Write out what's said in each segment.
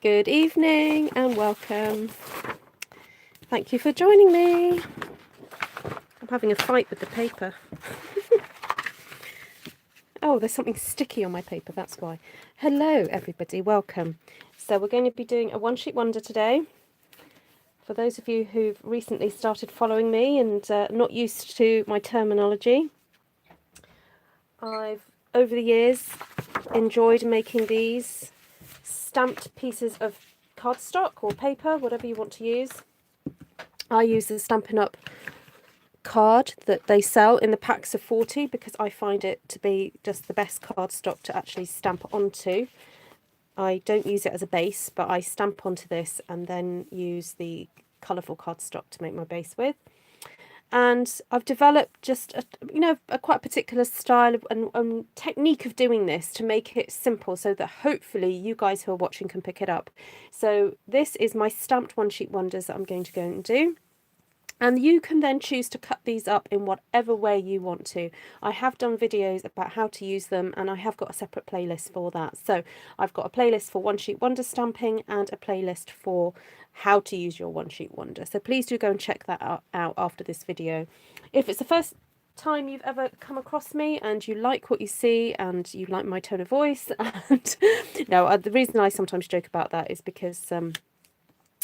Good evening and welcome. Thank you for joining me. I'm having a fight with the paper. Oh, there's something sticky on my paper, that's why. Hello everybody, welcome. So we're going to be doing a one sheet wonder today. For those of you who've recently started following me and not used to my terminology, I've over the years enjoyed making these stamped pieces of cardstock or paper, whatever you want to use. I use the Stampin' Up card that they sell in the packs of 40 because I find it to be just the best cardstock to actually stamp onto. I don't use it as a base, but I stamp onto this and then use the colourful cardstock to make my base with. And I've developed just a quite particular style and technique of doing this to make it simple so that hopefully you guys who are watching can pick it up. So this is my stamped one sheet wonders that I'm going to go and do. And you can then choose to cut these up in whatever way you want to. I have done videos about how to use them and I have got a separate playlist for that. So I've got a playlist for one sheet wonder stamping and a playlist for how to use your one sheet wonder. So please do go and check that out after this video. If it's the first time you've ever come across me and you like what you see and you like my tone of voice, and no, the reason I sometimes joke about that is because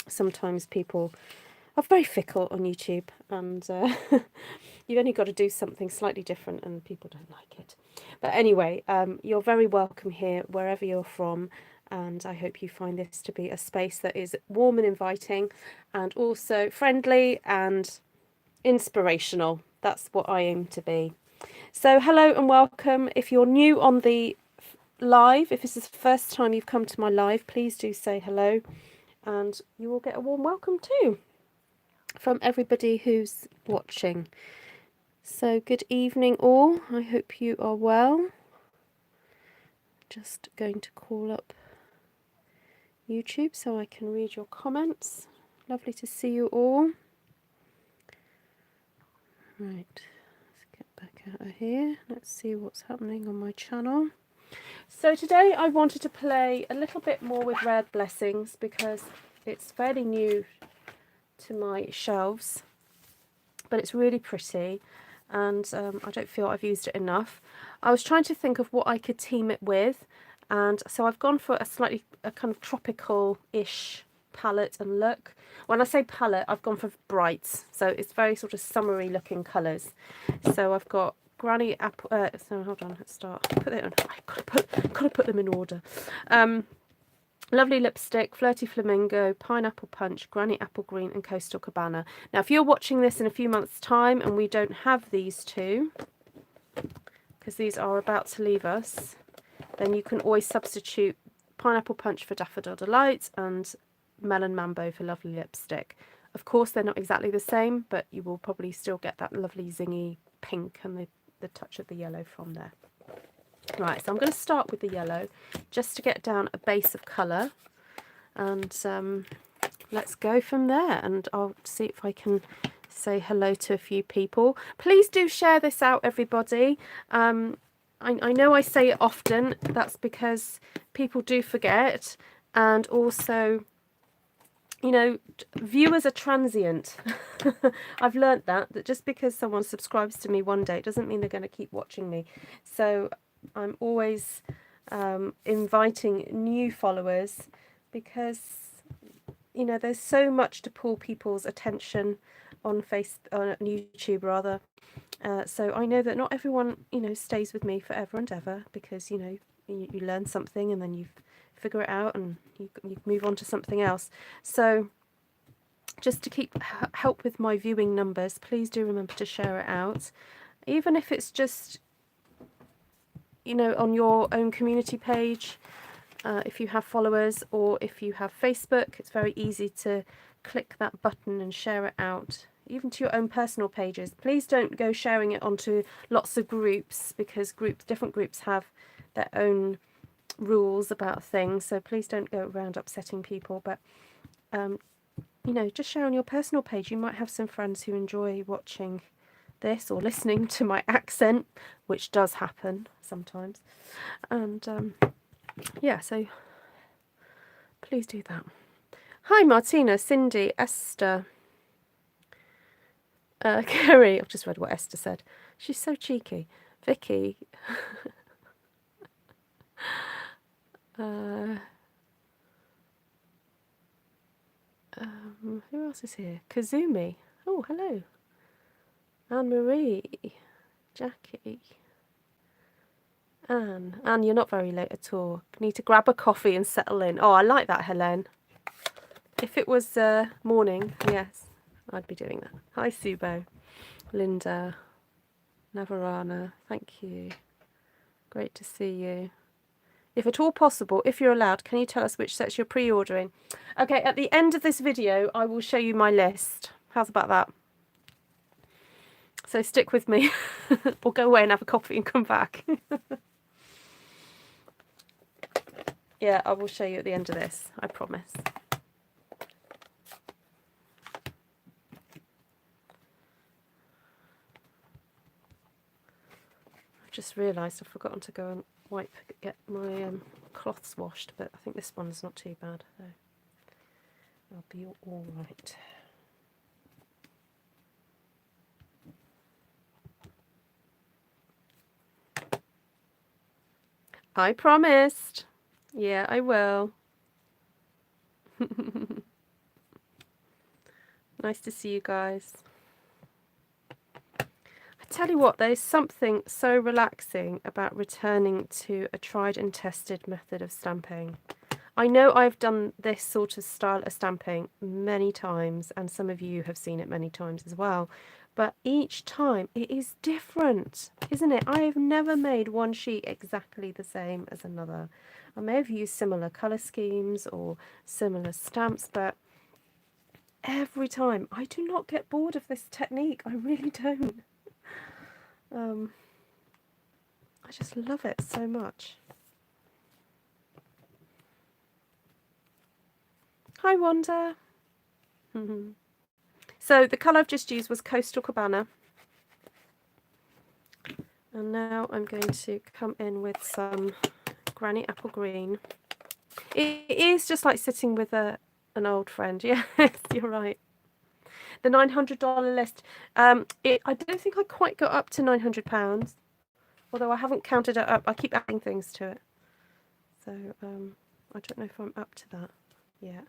sometimes people are very fickle on YouTube and you've only got to do something slightly different and people don't like it. But anyway, you're very welcome here wherever you're from, and I hope you find this to be a space that is warm and inviting and also friendly and inspirational. That's what I aim to be. So hello and welcome. If you're new on the live, if this is the first time you've come to my live, please do say hello and you will get a warm welcome too from everybody who's watching. So good evening all, I hope you are well. Just going to call up YouTube so I can read your comments. Lovely to see you all. Right, let's get back out of here. Let's see what's happening on my channel. So today I wanted to play a little bit more with Red Blessings because it's fairly new to my shelves, but it's really pretty and I don't feel I've used it enough. I was trying to think of what I could team it with, and so I've gone for a kind of tropical-ish palette and look. When I say palette, I've gone for brights, so it's very sort of summery looking colours. So I've got Granny Apple, so hold on, let's start. Put it on. I've got to put them in order. Lovely Lipstick, Flirty Flamingo, Pineapple Punch, Granny Apple Green and Coastal Cabana. Now if you're watching this in a few months time and we don't have these two, because these are about to leave us, then you can always substitute Pineapple Punch for Daffodil Delight and Melon Mambo for Lovely Lipstick. Of course they're not exactly the same, but you will probably still get that lovely zingy pink and the touch of the yellow from there. Right, so I'm going to start with the yellow just to get down a base of colour, and let's go from there, and I'll see if I can say hello to a few people. Please do share this out, everybody. I know I say it often, that's because people do forget, and also, you know, viewers are transient. I've learnt that just because someone subscribes to me one day, it doesn't mean they're going to keep watching me. So I'm always inviting new followers because, you know, there's so much to pull people's attention on YouTube rather. So I know that not everyone, you know, stays with me forever and ever because, you know, you learn something and then you figure it out and you move on to something else. So just to help with my viewing numbers, please do remember to share it out, even if it's just, you know, on your own community page, if you have followers, or if you have Facebook, it's very easy to click that button and share it out, even to your own personal pages. Please don't go sharing it onto lots of groups because different groups have their own rules about things, so please don't go around upsetting people. But you know, just share on your personal page. You might have some friends who enjoy watching this or listening to my accent, which does happen sometimes. And yeah, so Please do that. Hi, Martina, Cindy, Esther, Kerry. I've just read what Esther said. She's so cheeky. Vicky. Who else is here? Kazumi. Oh, hello. Anne-Marie. Jackie. Anne, you're not very late at all. Need to grab a coffee and settle in. Oh, I like that, Helen. If it was morning, yes, I'd be doing that. Hi, Subo. Linda. Navarana, thank you. Great to see you. If at all possible, if you're allowed, can you tell us which sets you're pre-ordering? Okay, at the end of this video, I will show you my list. How's about that? So stick with me or go away and have a coffee and come back. Yeah, I will show you at the end of this, I promise. I've just realised I've forgotten to go and get my cloths washed, but I think this one's not too bad. So I'll be all right. I promised. Yeah, I will. Nice to see you guys. I tell you what, there's something so relaxing about returning to a tried and tested method of stamping. I know I've done this sort of style of stamping many times, and some of you have seen it many times as well. But each time it is different, isn't it? I have never made one sheet exactly the same as another. I may have used similar colour schemes or similar stamps, but every time I do not get bored of this technique. I really don't. I just love it so much. Hi, Wanda. So the colour I've just used was Coastal Cabana. And now I'm going to come in with some Granny Apple Green. It is just like sitting with an old friend. Yes, you're right. The $900 list. I don't think I quite got up to £900, although I haven't counted it up. I keep adding things to it. So I don't know if I'm up to that yet.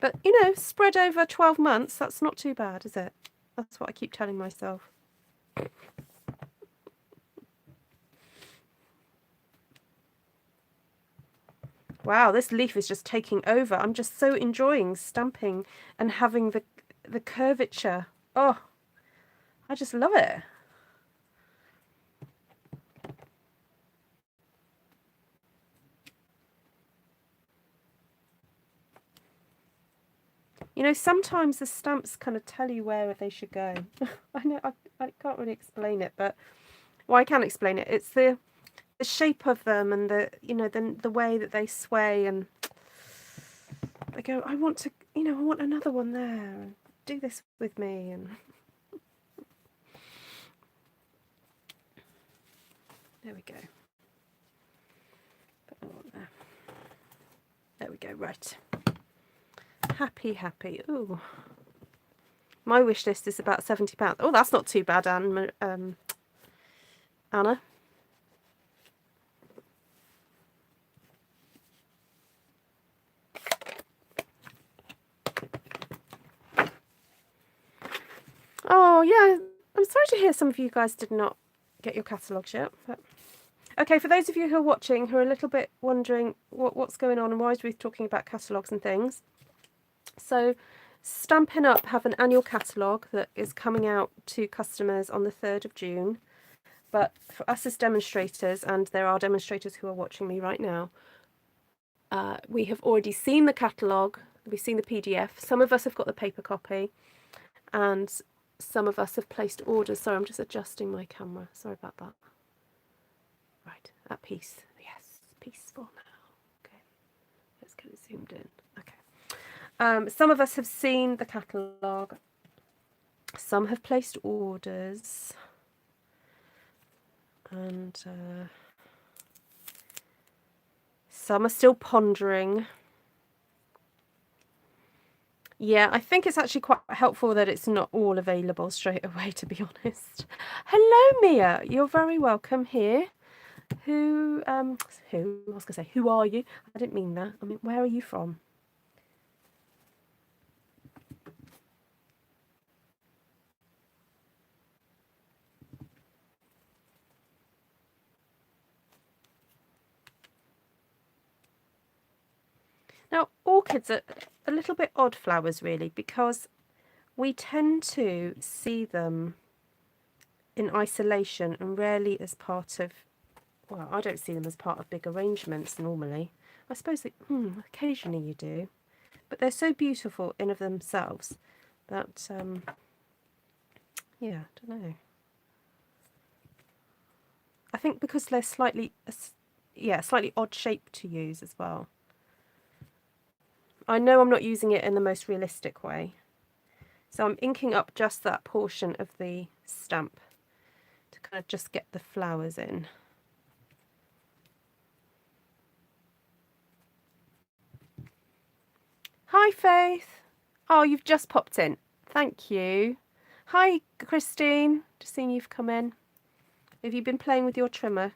But, you know, spread over 12 months, that's not too bad, is it? That's what I keep telling myself. Wow, this leaf is just taking over. I'm just so enjoying stamping and having the curvature. Oh, I just love it. You know, sometimes the stamps kind of tell you where they should go. I know I can't really explain it, but well, I can explain it. It's the shape of them and the way that they sway, and they go, I want another one there. Do this with me. And there we go. Put that one there. There we go. Right. Happy. Ooh. My wish list is about £70. Oh, that's not too bad, Anna. Oh, yeah. I'm sorry to hear some of you guys did not get your catalogues yet. But... Okay, for those of you who are watching, who are a little bit wondering what's going on and why is Ruth talking about catalogues and things. So Stampin' Up! Have an annual catalogue that is coming out to customers on the 3rd of June. But for us as demonstrators, and there are demonstrators who are watching me right now, we have already seen the catalogue, we've seen the PDF. Some of us have got the paper copy, and some of us have placed orders. Sorry, I'm just adjusting my camera. Sorry about that. Right, at peace. Yes, peaceful now. Okay, let's get it zoomed in. Okay. Some of us have seen the catalogue. Some have placed orders. And Some are still pondering. Yeah, I think it's actually quite helpful that it's not all available straight away, to be honest. Hello, Mia. You're very welcome here. Who, I was going to say, who are you? I didn't mean that. I mean, where are you from? Now, orchids are a little bit odd flowers, really, because we tend to see them in isolation and rarely as part of, well, I don't see them as part of big arrangements normally. I suppose occasionally you do, but they're so beautiful in of themselves that, yeah, I don't know. I think because they're slightly odd shape to use as well. I know I'm not using it in the most realistic way. So I'm inking up just that portion of the stamp to kind of just get the flowers in. Hi, Faith. Oh, you've just popped in. Thank you. Hi, Christine. Just seeing you've come in. Have you been playing with your trimmer?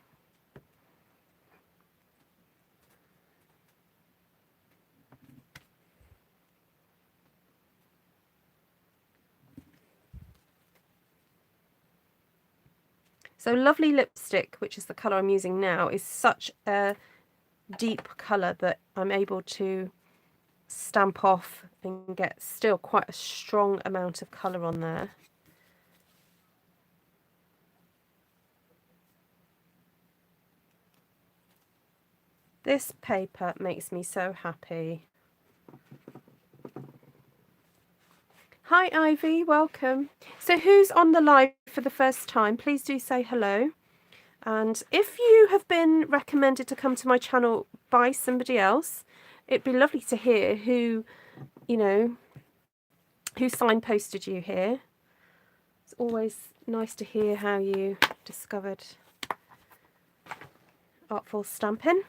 So Lovely Lipstick, which is the colour I'm using now, is such a deep colour that I'm able to stamp off and get still quite a strong amount of colour on there. This paper makes me so happy. Hi Ivy, welcome. So who's on the live for the first time? Please do say hello. And if you have been recommended to come to my channel by somebody else, it'd be lovely to hear who, you know, who signposted you here. It's always nice to hear how you discovered Artful Stampin'.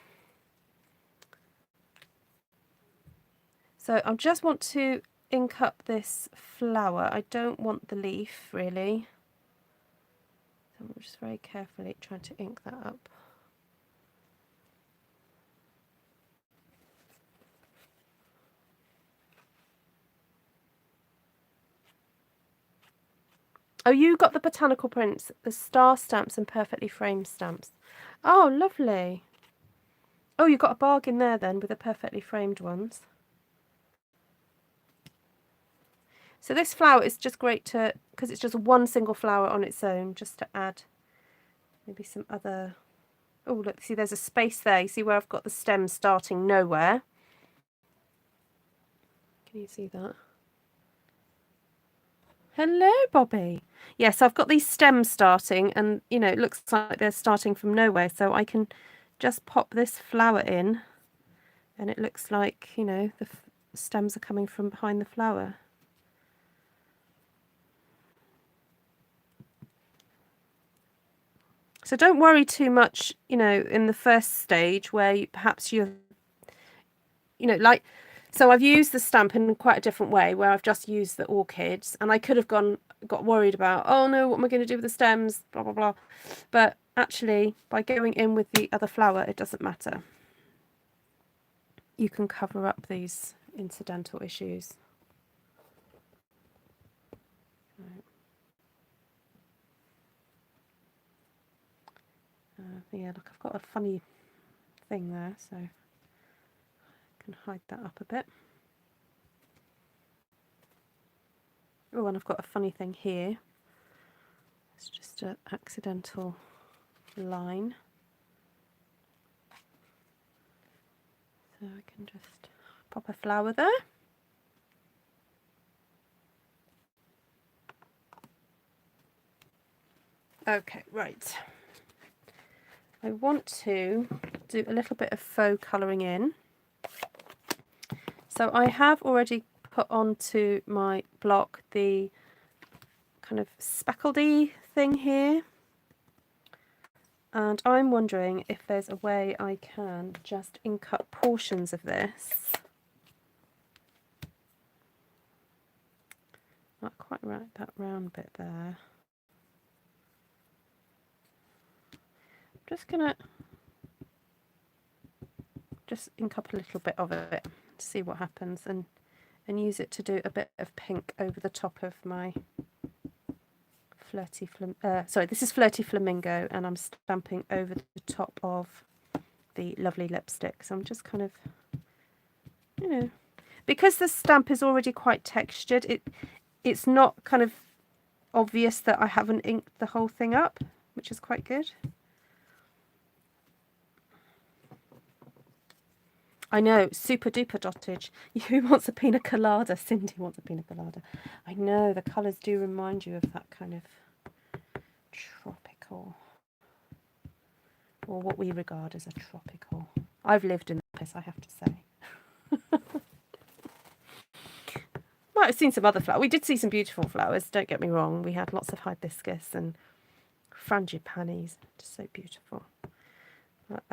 So I just want to ink up this flower. I don't want the leaf really. So I'm just very carefully trying to ink that up. Oh, you got the botanical prints, the star stamps and perfectly framed stamps. Oh, lovely. Oh, you got a bargain there then with the perfectly framed ones. So this flower is just great to, because it's just one single flower on its own, just to add maybe some other. Oh, look, see there's a space there. You see where I've got the stem starting nowhere? Can you see that? Hello, Bobby. Yes, I've got these stems starting and, you know, it looks like they're starting from nowhere. So I can just pop this flower in and it looks like, you know, the stems are coming from behind the flower. So don't worry too much, you know, in the first stage where perhaps you're, you know, like, so I've used the stamp in quite a different way where I've just used the orchids and I could have got worried about, oh no, what am I going to do with the stems, blah, blah, blah. But actually, by going in with the other flower, it doesn't matter. You can cover up these incidental issues. Yeah, look, I've got a funny thing there, so I can hide that up a bit. Oh, and I've got a funny thing here. It's just an accidental line. So I can just pop a flower there. Okay, right. I want to do a little bit of faux colouring in. So I have already put onto my block the kind of speckledy thing here. And I'm wondering if there's a way I can just ink up portions of this. Not quite right, that round bit there. I'm just gonna ink up a little bit of it to see what happens, and use it to do a bit of pink over the top of my this is Flirty Flamingo, and I'm stamping over the top of the lovely lipstick. So I'm just kind of, you know, because the stamp is already quite textured, it's not kind of obvious that I haven't inked the whole thing up, which is quite good. I know, super duper dottage. Who wants a pina colada? Cindy wants a pina colada. I know, the colours do remind you of that kind of tropical, or what we regard as a tropical. I've lived in this, I have to say. Might have seen some other flowers. We did see some beautiful flowers, don't get me wrong. We had lots of hibiscus and frangipanis, just so beautiful. But,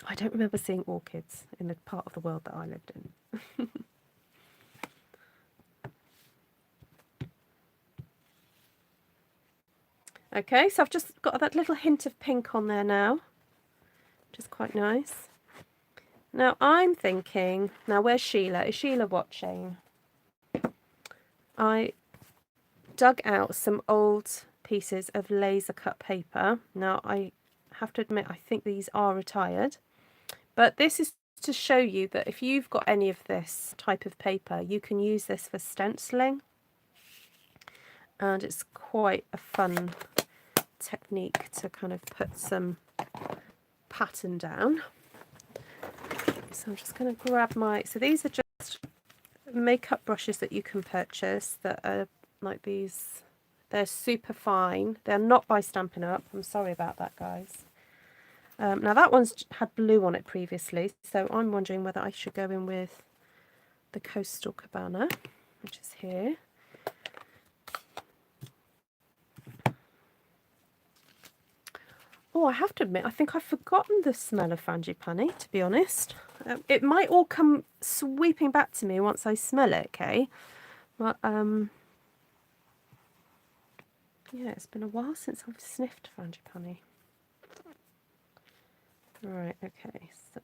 I don't remember seeing orchids in the part of the world that I lived in. Okay, so I've just got that little hint of pink on there now, which is quite nice. Now I'm thinking, now where's Sheila? Is Sheila watching? I dug out some old pieces of laser cut paper. Now I have to admit, I think these are retired, but this is to show you that if you've got any of this type of paper, you can use this for stenciling, and it's quite a fun technique to kind of put some pattern down. So I'm just going to grab my, so these are just makeup brushes that you can purchase that are like these. They're super fine. They're not by Stampin' Up. I'm sorry about that, guys. Now that one's had blue on it previously, so I'm wondering whether I should go in with the Coastal Cabana, which is here. Oh, I have to admit, I think I've forgotten the smell of frangipani, to be honest. It might all come sweeping back to me once I smell it, okay? But, yeah, it's been a while since I've sniffed frangipani. Right, okay, so...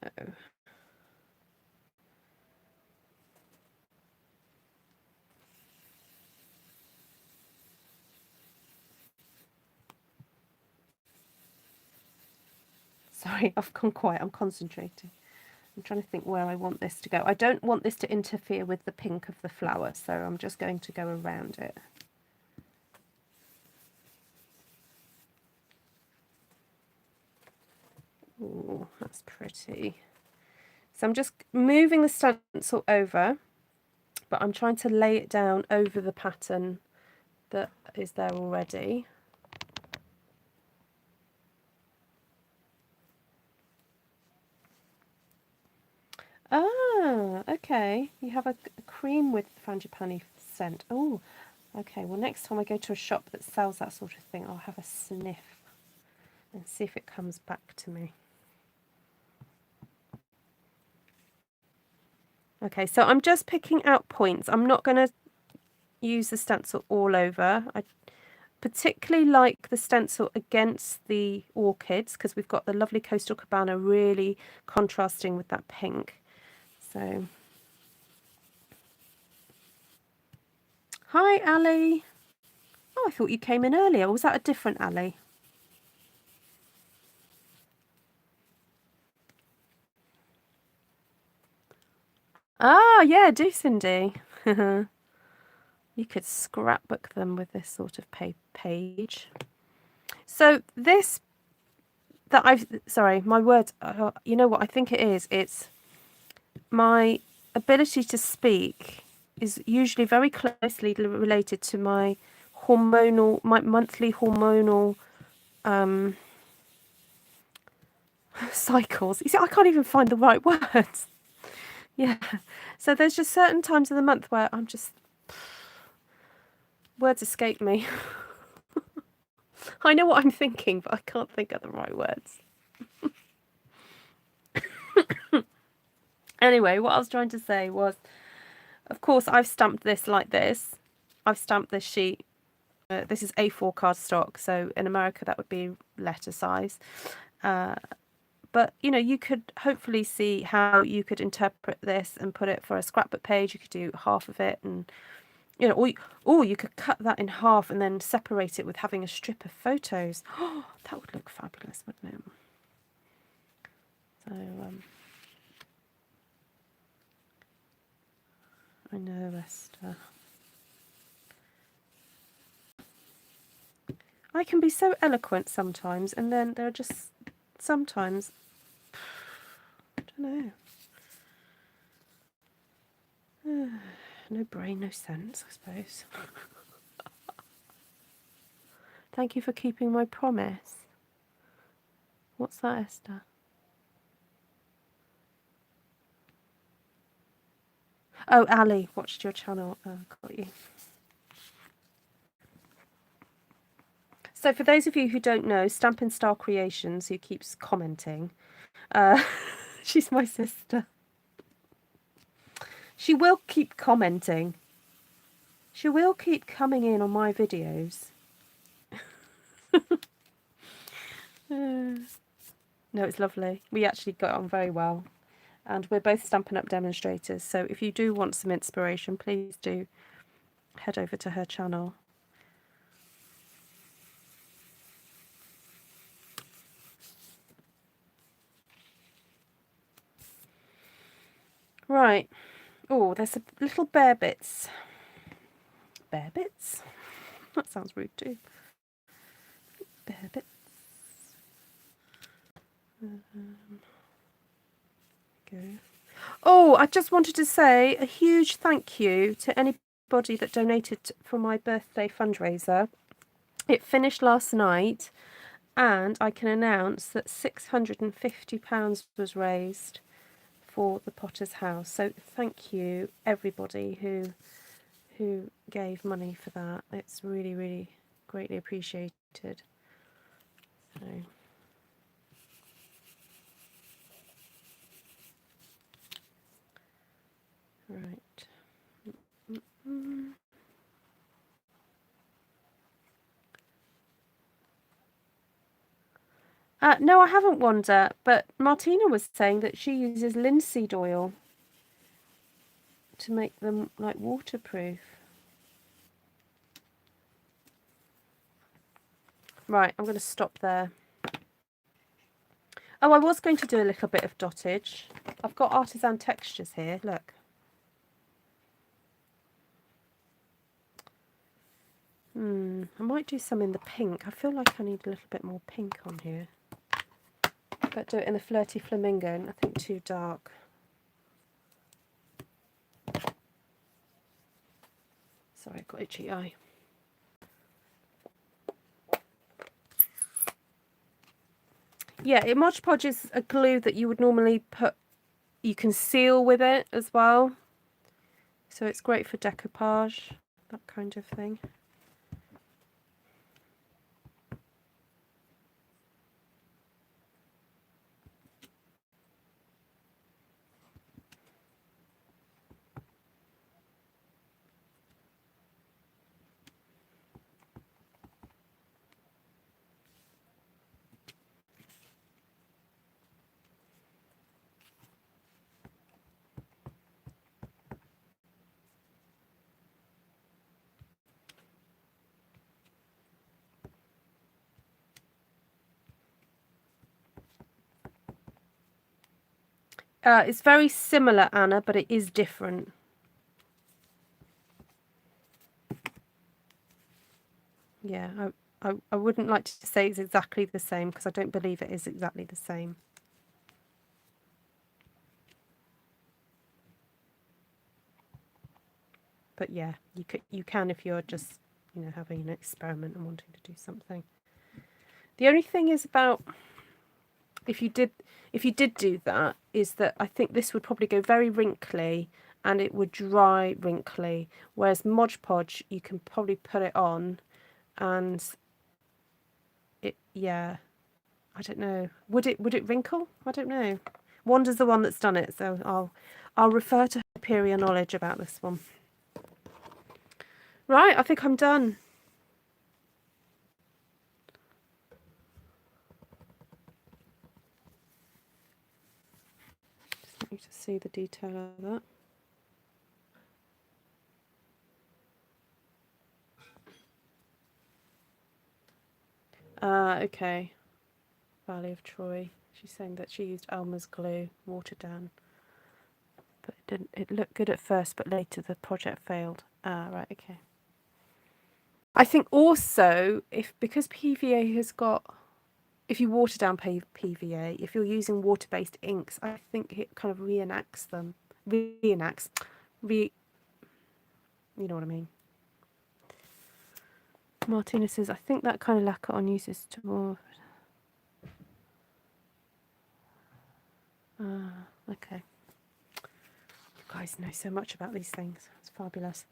Sorry, I've gone quiet, I'm concentrating. I'm trying to think where I want this to go. I don't want this to interfere with the pink of the flower, so I'm just going to go around it. Oh, that's pretty. So I'm just moving the stencil over, but I'm trying to lay it down over the pattern that is there already. Ah, okay. You have a cream with frangipani scent. Oh, okay. Well, next time I go to a shop that sells that sort of thing, I'll have a sniff and see if it comes back to me. Okay, so I'm just picking out points. I'm not going to use the stencil all over. I particularly like the stencil against the orchids because we've got the lovely Coastal Cabana really contrasting with that pink. So, hi Ali. Oh, I thought you came in earlier. Was that a different Ali? Ah, yeah, do Cindy. You could scrapbook them with this sort of page. So this that sorry, my words, you know what I think it is? It's my ability to speak is usually very closely related to my monthly hormonal cycles. You see, I can't even find the right words. Yeah. So there's just certain times of the month where I'm just, words escape me. I know what I'm thinking, but I can't think of the right words. Anyway, what I was trying to say was, of course, I've stamped this like this. I've stamped this sheet. This is A4 cardstock, so in America that would be letter size. But, you know, you could hopefully see how you could interpret this and put it for a scrapbook page. You could do half of it and, you know, or you could cut that in half and then separate it with having a strip of photos. Oh, that would look fabulous, wouldn't it? So, I know, Esther. I can be so eloquent sometimes, and then there are just sometimes, I don't know. No brain, no sense, I suppose. Thank you for keeping my promise. What's that, Esther? Oh, Ali, watched your channel. Oh, got you. So for those of you who don't know, Stampin' Star Creations, who keeps commenting, she's my sister. She will keep commenting. She will keep coming in on my videos. No, it's lovely. We actually got on very well. And we're both Stampin' Up! Demonstrators. So if you do want some inspiration, please do head over to her channel. Right. Oh, there's a little bear bits. Bear bits? That sounds rude too. Bear bits. Go. Oh, I just wanted to say a huge thank you to anybody that donated for my birthday fundraiser. It finished last night, and I can announce that £650 was raised for the Potter's House. So thank you everybody who gave money for that. It's really, really greatly appreciated. So right. No, I haven't, Wanda, but Martina was saying that she uses linseed oil to make them like waterproof. Right, I'm going to stop there. Oh, I was going to do a little bit of dottage. I've got artisan textures here, look. I might do some in the pink. I feel like I need a little bit more pink on here. But do it in the Flirty Flamingo, I think too dark. Sorry, I've got itchy eye. Yeah, Mod Podge is a glue that you would normally put, you can seal with it as well. So it's great for decoupage, that kind of thing. It's very similar, Anna, but it is different. Yeah, I wouldn't like to say it's exactly the same because I don't believe it is exactly the same. But yeah, you can if you're just, you know, having an experiment and wanting to do something. The only thing is about if you did do that is that I think this would probably go very wrinkly and it would dry wrinkly, whereas Mod Podge you can probably put it on and yeah, I don't know. Would it wrinkle? I don't know. Wanda's the one that's done it, so I'll refer to her superior knowledge about this one. Right, I think I'm done. Just want you to see the detail of that. Okay. Valley of Troy. She's saying that she used Elmer's glue, watered down. But it looked good at first, but later the project failed. Right, okay. I think also, because PVA has got, if you water down PVA, if you're using water-based inks, I think it kind of reenacts them. You know what I mean. Martina says, I think that kind of lacquer on uses to more. Okay. You guys know so much about these things. It's fabulous.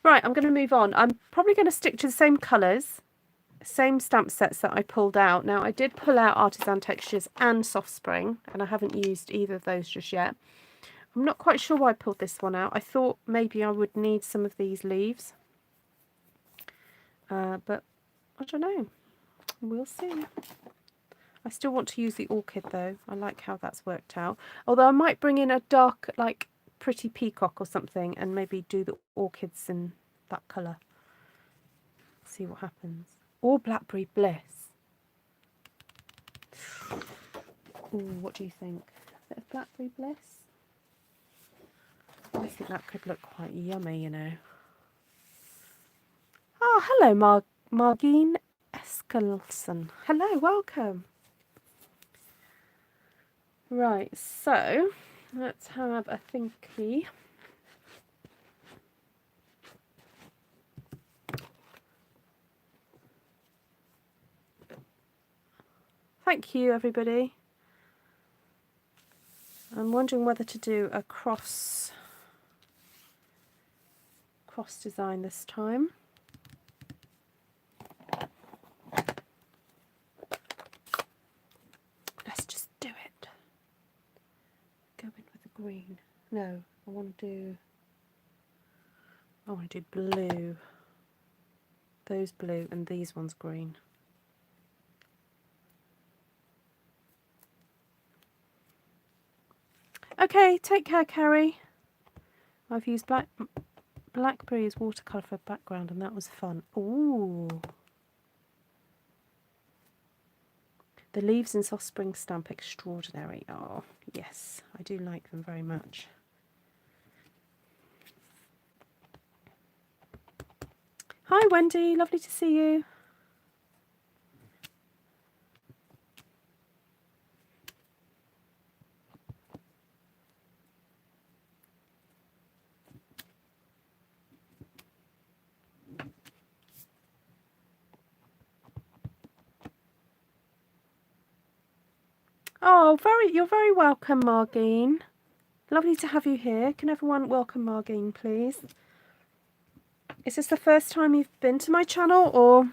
Right, I'm going to move on. I'm probably going to stick to the same colours, same stamp sets that I pulled out. Now, I did pull out Artisan Textures and Soft Spring, and I haven't used either of those just yet. I'm not quite sure why I pulled this one out. I thought maybe I would need some of these leaves. But I don't know. We'll see. I still want to use the orchid though. I like how that's worked out. Although I might bring in a dark, like, pretty peacock or something and maybe do the orchids in that colour. See what happens. Or Blackberry Bliss. Ooh, what do you think? Is it Blackberry Bliss? I think that could look quite yummy, you know. Oh, hello, Margine Eskelson. Hello, welcome. Right, so let's have a thinky. Thank you, everybody. I'm wondering whether to do a cross design this time. Let's just do it. Go in with the green. No, I want to do blue. Those blue and these ones green. Okay, take care, Carrie. I've used Blackberry as watercolour for background and that was fun. Ooh. The leaves in Soft Spring stamp extraordinary. Oh, yes, I do like them very much. Hi, Wendy. Lovely to see you. Oh, you're very welcome, Margine. Lovely to have you here. Can everyone welcome Margine, please? Is this the first time you've been to my channel, or?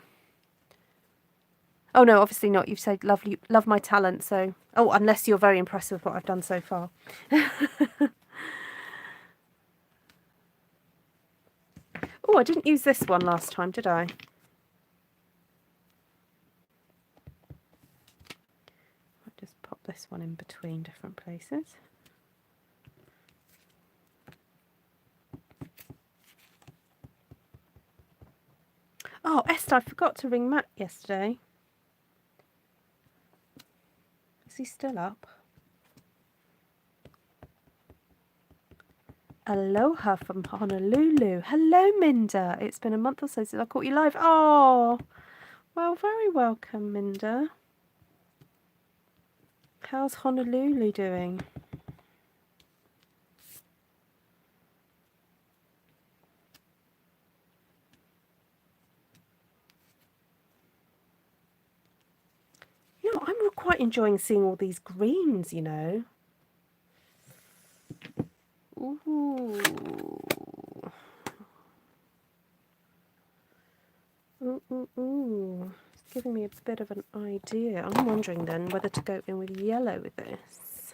Oh no, obviously not. You've said love my talent, so unless you're very impressed with what I've done so far. Oh, I didn't use this one last time, did I? I'll just pop this one in between different places. Oh, Esther, I forgot to ring Matt yesterday. Is he still up? Aloha from Honolulu. Hello, Minda. It's been a month or so since I caught you live. Oh, well, very welcome, Minda. How's Honolulu doing? You know, I'm quite enjoying seeing all these greens, you know. Ooh. Ooh, ooh, ooh. giving me a bit of an idea. I'm wondering then whether to go in with yellow with this.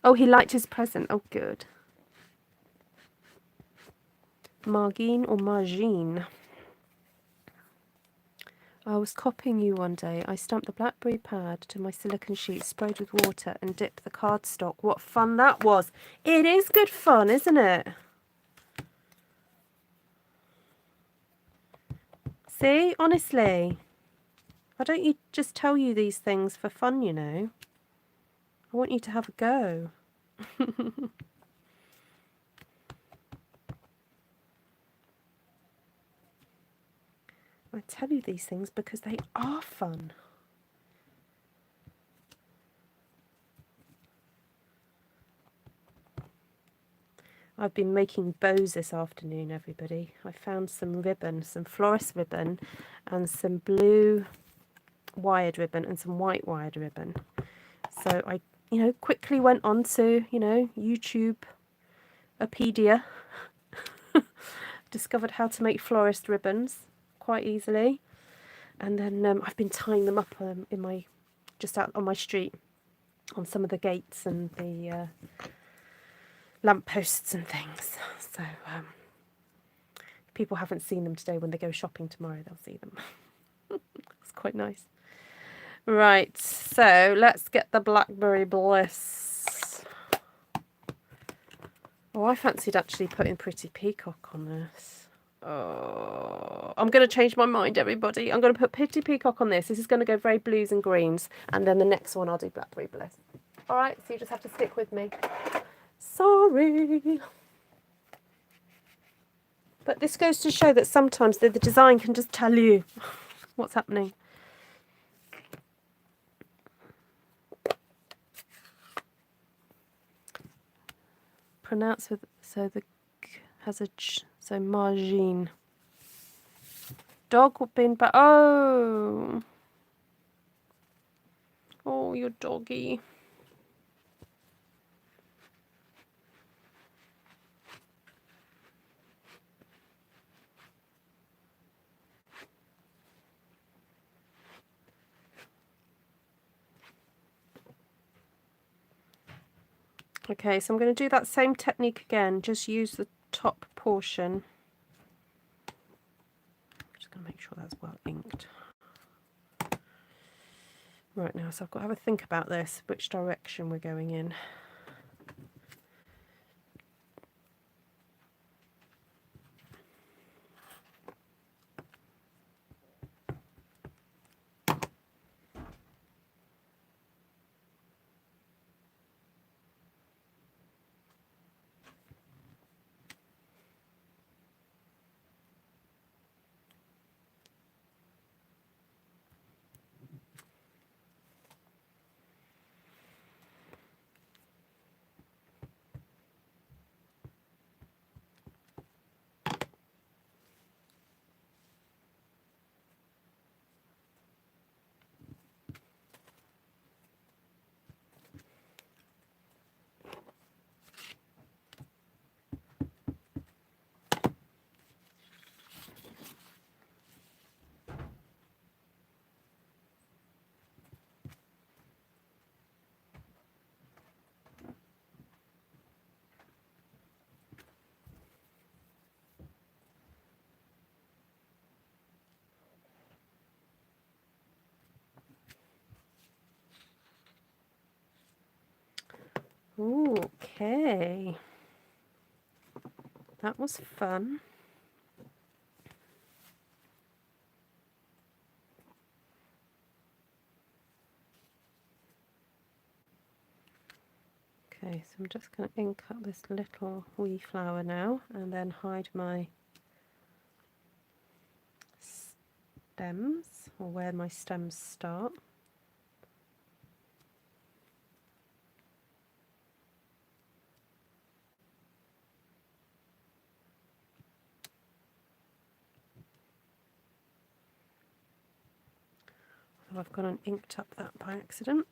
Oh, he liked his present. Oh, good. Margine or Margine? I was copying you one day. I stamped the blackberry pad to my silicone sheet, sprayed with water and dipped the cardstock. What fun that was. It is good fun, isn't it? See, honestly, why don't you just tell you these things for fun, you know? I want you to have a go. I tell you these things because they are fun. I've been making bows this afternoon, everybody. I found some ribbon, some florist ribbon, and some blue wired ribbon and some white wired ribbon. So I, quickly went on to, YouTubepedia, discovered how to make florist ribbons quite easily, and then I've been tying them up just out on my street, on some of the gates and the lampposts and things. So if people haven't seen them today, when they go shopping tomorrow, they'll see them. It's quite nice. Right, so let's get the Blackberry Bliss. Oh, I fancied actually putting Pretty Peacock on this. Oh, I'm going to change my mind, everybody. I'm going to put Pretty Peacock on this. This is going to go very blues and greens. And then the next one I'll do Blackberry Bliss. All right, so you just have to stick with me. Sorry. But this goes to show that sometimes the design can just tell you what's happening. Pronounce with, so the has a ch, so Margine. Dog been back. Oh, your doggy. Okay, so I'm going to do that same technique again. Just use the top portion. I'm just going to make sure that's well inked. Right now, so I've got to have a think about this, which direction we're going in. Okay, that was fun. Okay, so I'm just going to ink up this little wee flower now and then hide my stems, or where my stems start. So I've gone and inked up that by accident.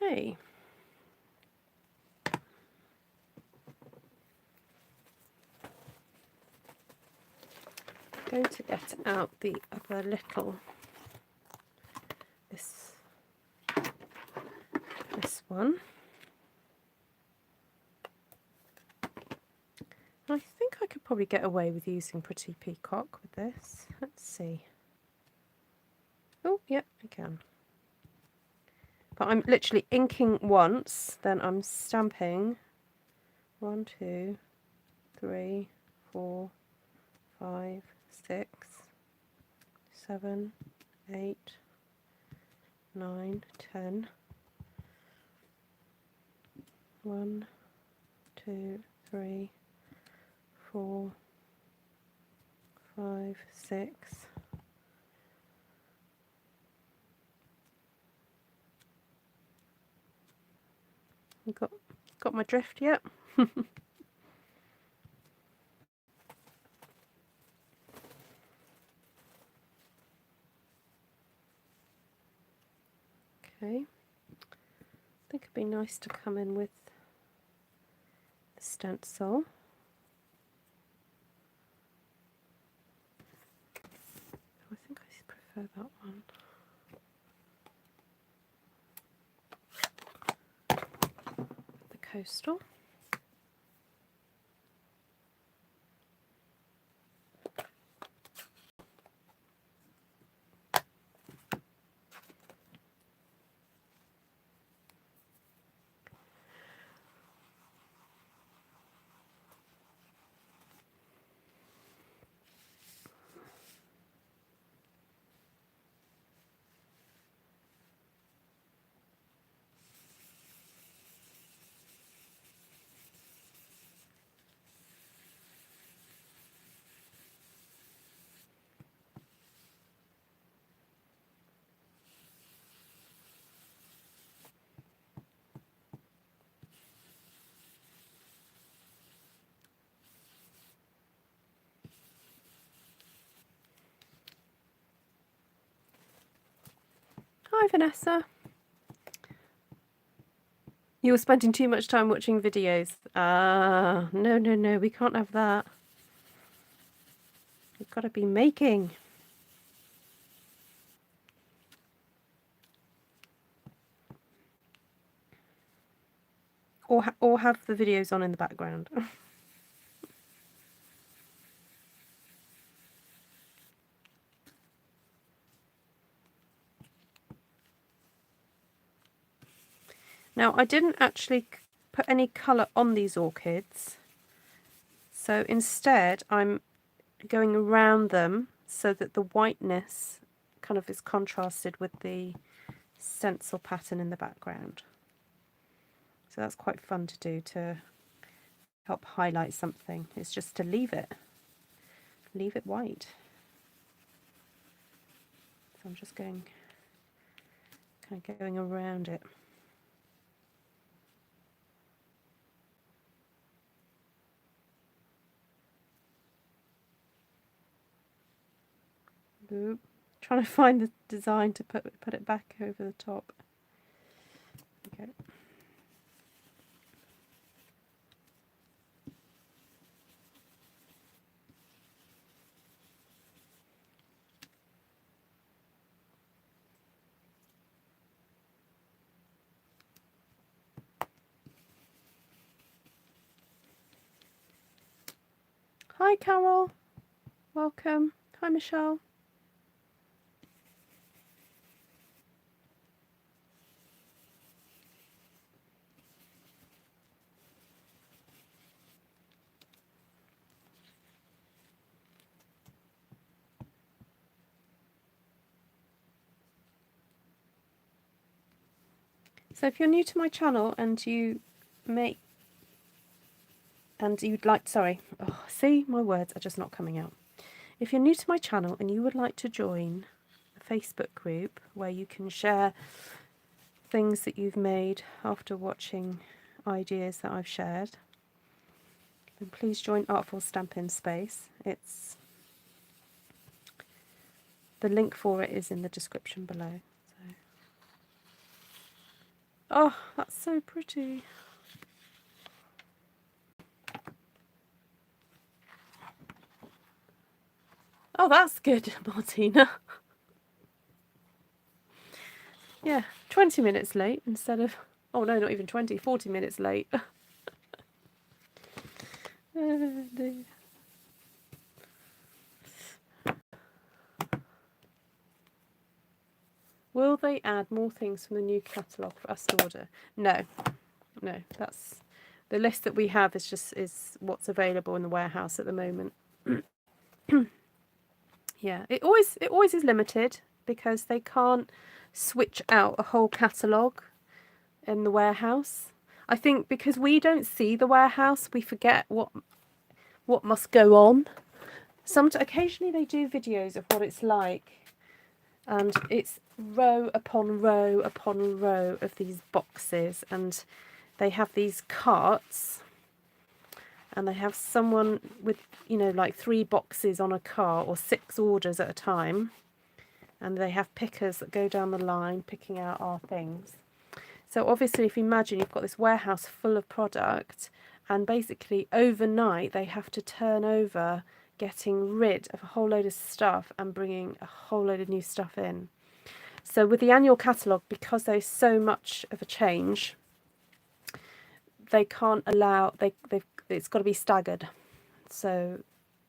Okay. I'm going to get out the other little, this one. I think I could probably get away with using Pretty Peacock with this. Let's see. Oh, yep, I can. But I'm literally inking once, then I'm stamping 1, 2, 3, 4, 5, 6, 7, 8, 9, 10. 1, 2, 3, 4, 5, 6. You got my drift yet? Okay. I think it'd be nice to come in with the stencil. I think I prefer that one. The coastal. Hi Vanessa. You were spending too much time watching videos. No, we can't have that. We've got to be making. Or have the videos on in the background. Now, I didn't actually put any colour on these orchids, so instead I'm going around them so that the whiteness kind of is contrasted with the stencil pattern in the background. So that's quite fun to do, to help highlight something. It's just to leave it white. So I'm just kind of going around it. Oop. Trying to find the design to put it back over the top. Okay. Hi Carol, welcome. Hi Michelle. So if you're new to my channel and you'd like, sorry, oh, see, my words are just not coming out. If you're new to my channel and you would like to join a Facebook group where you can share things that you've made after watching ideas that I've shared, then please join Artful Stampin Space. The link for it is in the description below. Oh, that's so pretty. Oh, that's good, Martina. Yeah, 20 minutes late instead of, oh no, not even 20, 40 minutes late. Will they add more things from the new catalogue for us to order? No, no, that's the list that we have is what's available in the warehouse at the moment. Yeah, it always is limited because they can't switch out a whole catalogue in the warehouse. I think because we don't see the warehouse, we forget what must go on. Occasionally they do videos of what it's like, and it's row upon row upon row of these boxes, and they have these carts, and they have someone with, you know, like 3 boxes on a cart or 6 orders at a time, and they have pickers that go down the line picking out our things. So obviously, if you imagine you've got this warehouse full of product, and basically overnight they have to turn over getting rid of a whole load of stuff and bringing a whole load of new stuff in. So with the annual catalogue, because there's so much of a change, they can't allow, it's got to be staggered. So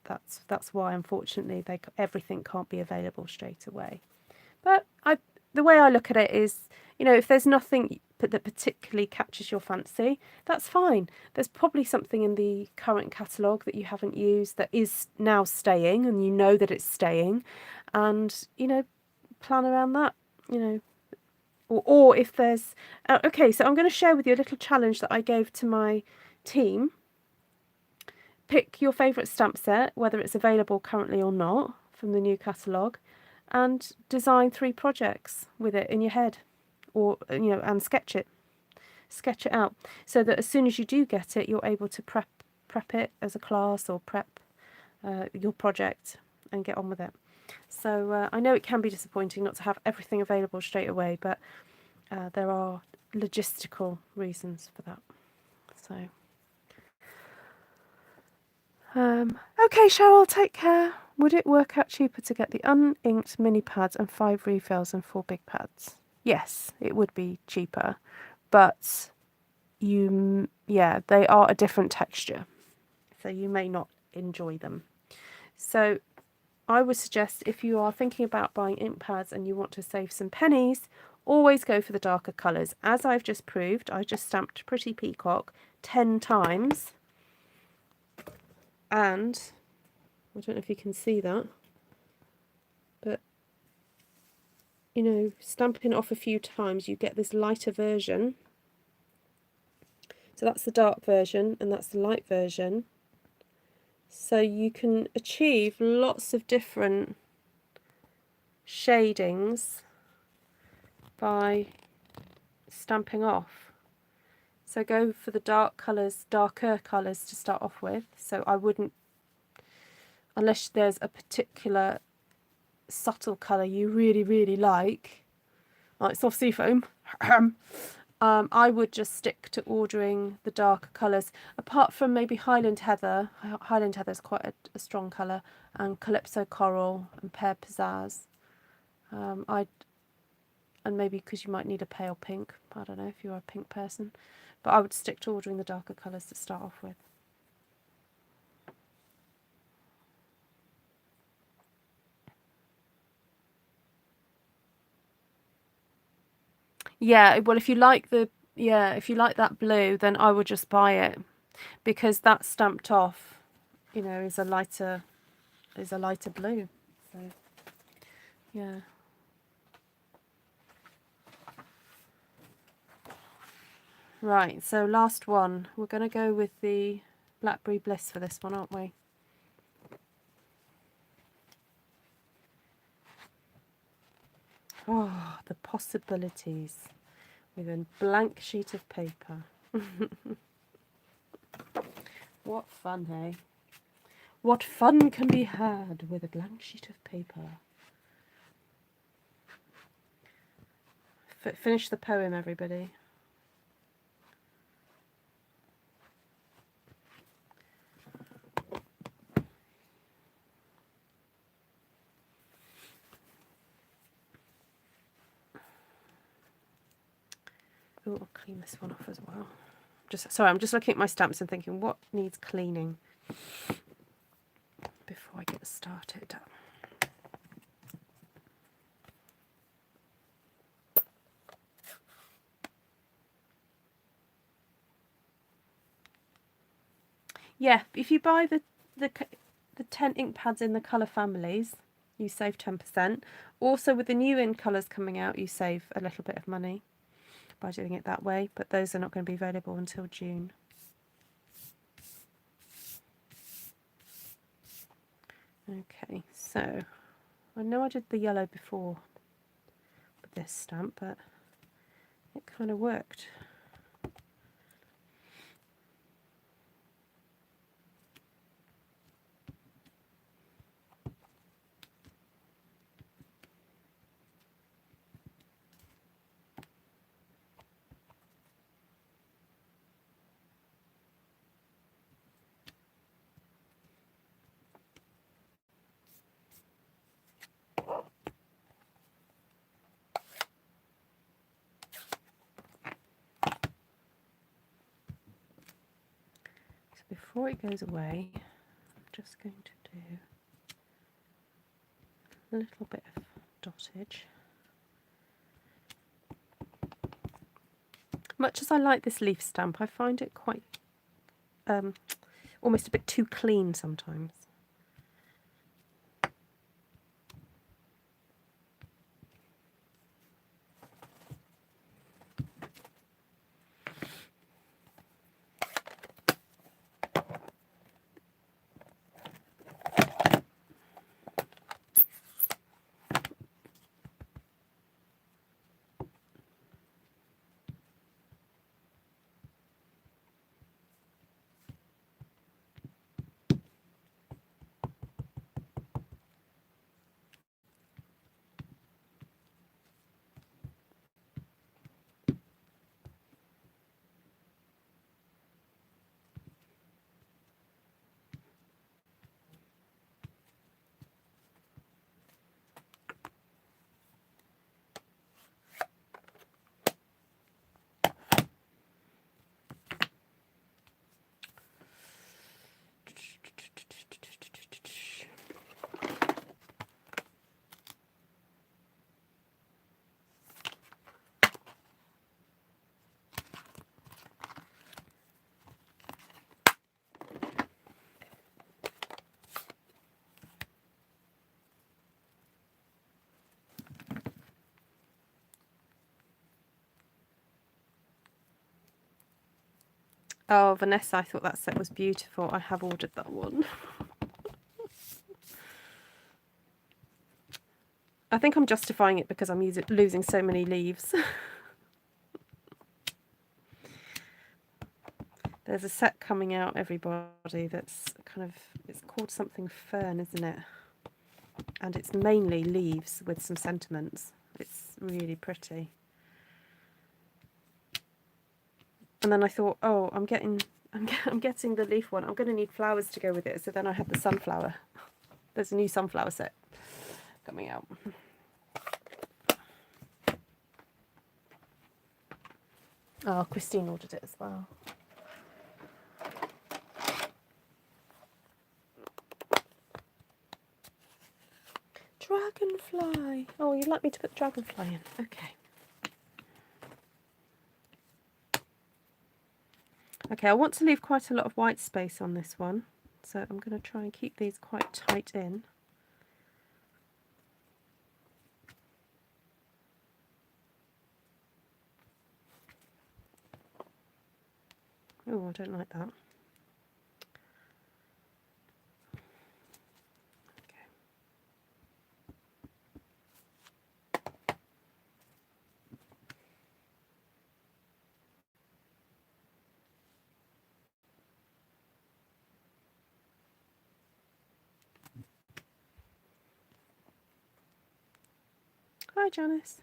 that's why, unfortunately, everything can't be available straight away. But the way I look at it is, you know, if there's nothing that particularly catches your fancy, that's fine. There's probably something in the current catalogue that you haven't used that is now staying, and you know that it's staying, and, you know, plan around that, you know. Or if there's... okay, so I'm going to share with you a little challenge that I gave to my team. Pick your favourite stamp set, whether it's available currently or not, from the new catalogue, and design 3 projects with it in your head, or, you know, and sketch it out, so that as soon as you do get it, you're able to prep it as a class, or prep your project and get on with it. So I know it can be disappointing not to have everything available straight away, but there are logistical reasons for that. So okay, Cheryl, take care. Would it work out cheaper to get the uninked mini pads and 5 refills and 4 big pads? Yes, it would be cheaper, but they are a different texture, so you may not enjoy them. So I would suggest, if you are thinking about buying ink pads and you want to save some pennies, always go for the darker colours. As I've just proved, I just stamped Pretty Peacock 10 times, and I don't know if you can see that, but, you know, stamping off a few times, you get this lighter version. So that's the dark version, and that's the light version. So you can achieve lots of different shadings by stamping off. So go for the darker colours to start off with. So I wouldn't, unless there's a particular subtle colour you really, really like soft sea foam, I would just stick to ordering the darker colours, apart from maybe Highland Heather. Highland Heather is quite a strong colour, and Calypso Coral and Pear Pizzazz. And maybe because you might need a pale pink, I don't know if you're a pink person, but I would stick to ordering the darker colours to start off with. Yeah, well, if you like that blue, then I would just buy it, because that stamped off, you know, is a lighter blue. So yeah. Right, so last one. We're going to go with the Blackberry Bliss for this one, aren't we? Oh, the possibilities with a blank sheet of paper. What fun, hey? What fun can be had with a blank sheet of paper? Finish the poem, everybody. Oh, I'll clean this one off as well. Sorry, I'm just looking at my stamps and thinking what needs cleaning before I get started. Yeah, if you buy the 10 ink pads in the colour families, you save 10%. Also, with the new ink colours coming out, you save a little bit of money by doing it that way, but those are not going to be available until June. Okay, so I know I did the yellow before with this stamp, but it kind of worked. Before it goes away, I'm just going to do a little bit of dottage. Much as I like this leaf stamp, I find it quite almost a bit too clean sometimes. Oh, Vanessa, I thought that set was beautiful. I have ordered that one. I think I'm justifying it because I'm losing so many leaves. There's a set coming out, everybody, that's kind of, it's called something fern, isn't it? And it's mainly leaves with some sentiments. It's really pretty. And then I thought, oh, I'm getting the leaf one. I'm going to need flowers to go with it. So then I had the sunflower. There's a new sunflower set coming out. Oh, Christine ordered it as well. Dragonfly. Oh, you'd like me to put dragonfly in? Okay. Okay, I want to leave quite a lot of white space on this one, so I'm going to try and keep these quite tight in. Oh, I don't like that. Hi, Janice.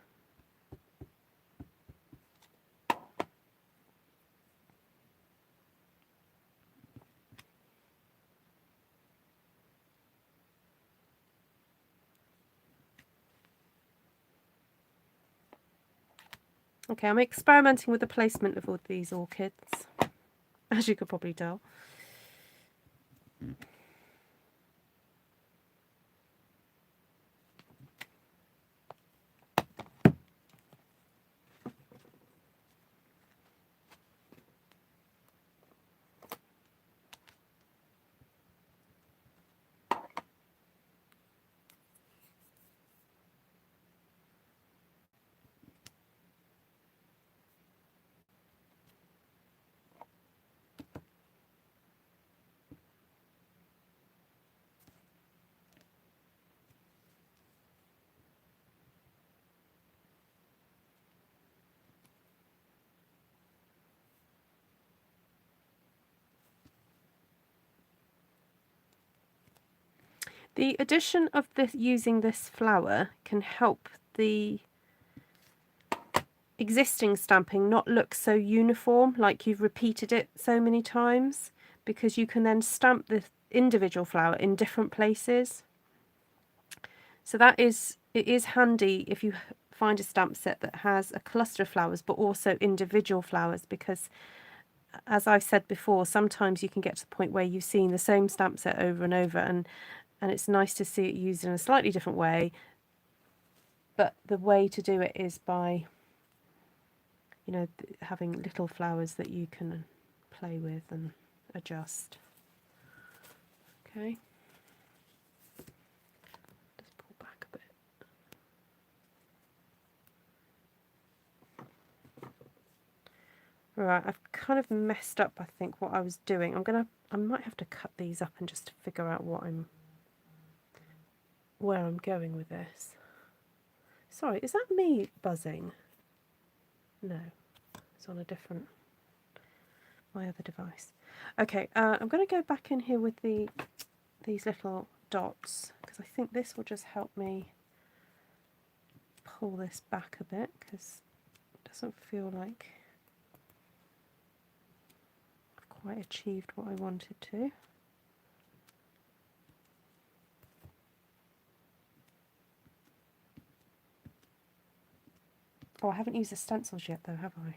Okay, I'm experimenting with the placement of all these orchids, as you could probably tell. The addition of this, using this flower, can help the existing stamping not look so uniform, like you've repeated it so many times, because you can then stamp the individual flower in different places. So it is handy if you find a stamp set that has a cluster of flowers but also individual flowers, because as I've said before, sometimes you can get to the point where you've seen the same stamp set over and over, and it's nice to see it used in a slightly different way. But the way to do it is by, you know, having little flowers that you can play with and adjust. Okay. Just pull back a bit. Right, I've kind of messed up, I think, what I was doing. I might have to cut these up and just figure out where I'm going with this. Sorry, is that me buzzing? No, it's on my other device. Okay, I'm going to go back in here with these little dots, because I think this will just help me pull this back a bit, because it doesn't feel like I've quite achieved what I wanted to. Oh, I haven't used the stencils yet though, have I?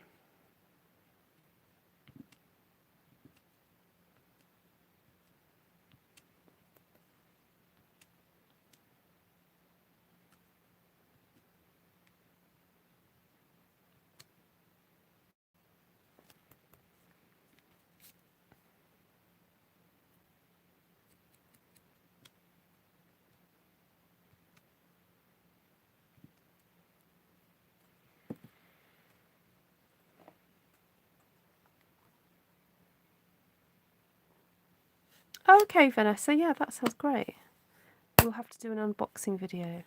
Okay, Vanessa, yeah, that sounds great. We'll have to do an unboxing video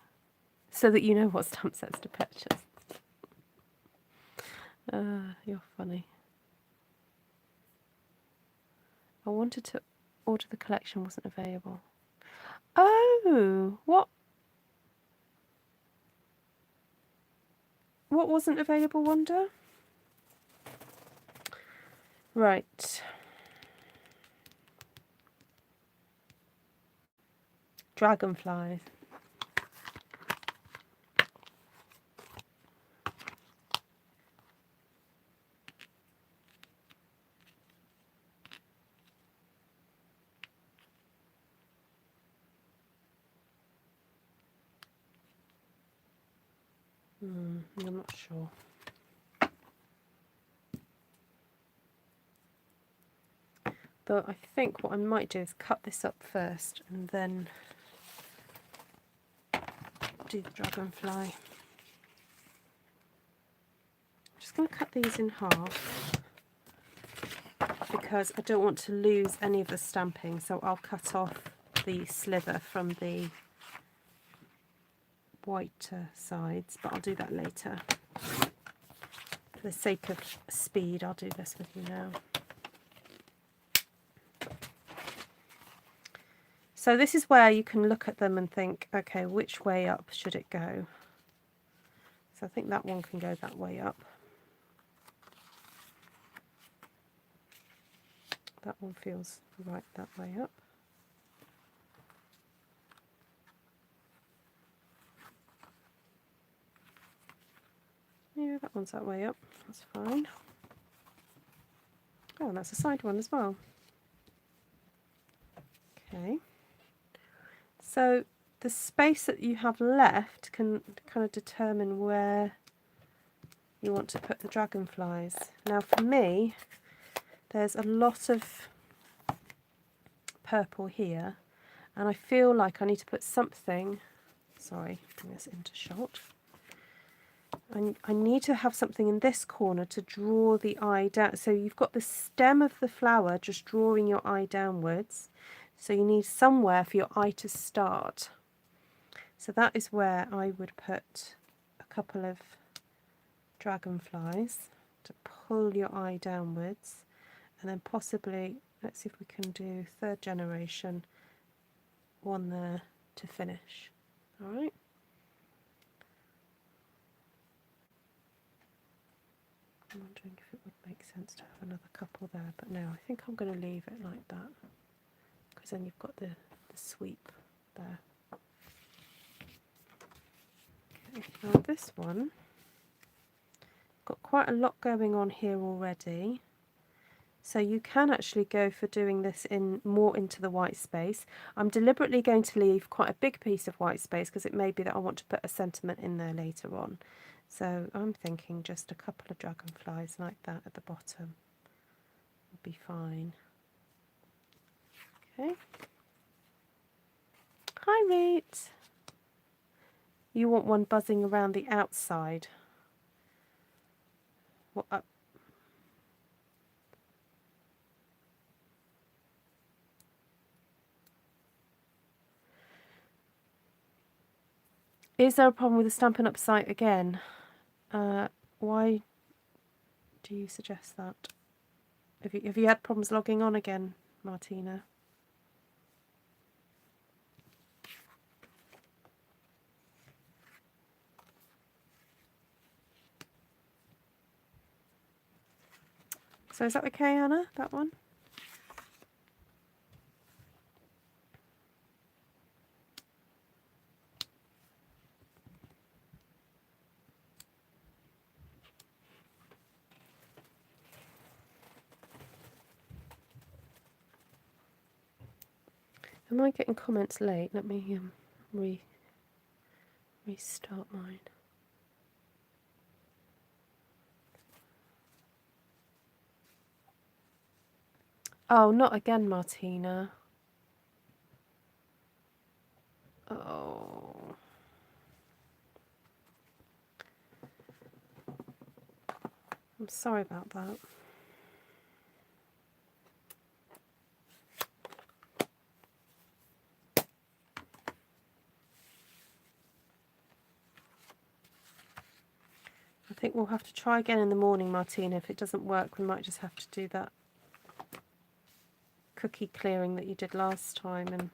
so that you know what stamp sets to purchase. You're funny. I wanted to order the collection, wasn't available. Oh, what wasn't available, Wanda? Right. Dragonflies. I'm not sure. But I think what I might do is cut this up first and then do the dragonfly. I'm just going to cut these in half because I don't want to lose any of the stamping, so I'll cut off the sliver from the whiter sides, but I'll do that later. For the sake of speed, I'll do this with you now. So this is where you can look at them and think, okay, which way up should it go? So I think that one can go that way up. That one feels right that way up. Yeah, that that one's that way up, that's fine. Oh, and that's a side one as well. Okay, so the space that you have left can kind of determine where you want to put the dragonflies. Now for me, there's a lot of purple here, and I feel like I need to put something, sorry, bring this into shot. I need to have something in this corner to draw the eye down. So you've got the stem of the flower just drawing your eye downwards. So you need somewhere for your eye to start. So that is where I would put a couple of dragonflies to pull your eye downwards. And then possibly, let's see if we can do third generation, one there to finish. All right. I'm wondering if it would make sense to have another couple there, but no, I think I'm going to leave it like that, because then you've got the sweep there. Okay, now this one, got quite a lot going on here already, so you can actually go for doing this in more into the white space. I'm deliberately going to leave quite a big piece of white space because it may be that I want to put a sentiment in there later on. So I'm thinking just a couple of dragonflies like that at the bottom will be fine. Okay. Hi, Ruth. You want one buzzing around the outside. What? Is there a problem with the Stampin' Up site again? Why do you suggest that? Have you had problems logging on again, Martina? So is that okay, Anna, that one? Am I getting comments late? Let me restart mine. Oh, not again, Martina. Oh. I'm sorry about that. I think we'll have to try again in the morning, Martina. If it doesn't work, we might just have to do that cookie clearing that you did last time. And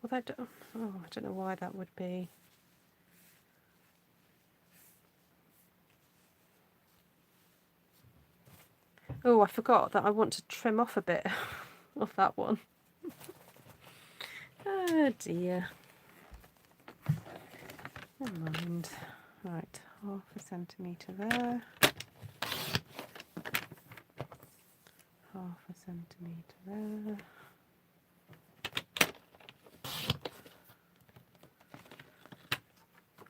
although I don't know why that would be. Oh, I forgot that I want to trim off a bit of that one. Oh dear. Never mind. Right, 1/2 centimetre there. 1/2 centimetre there.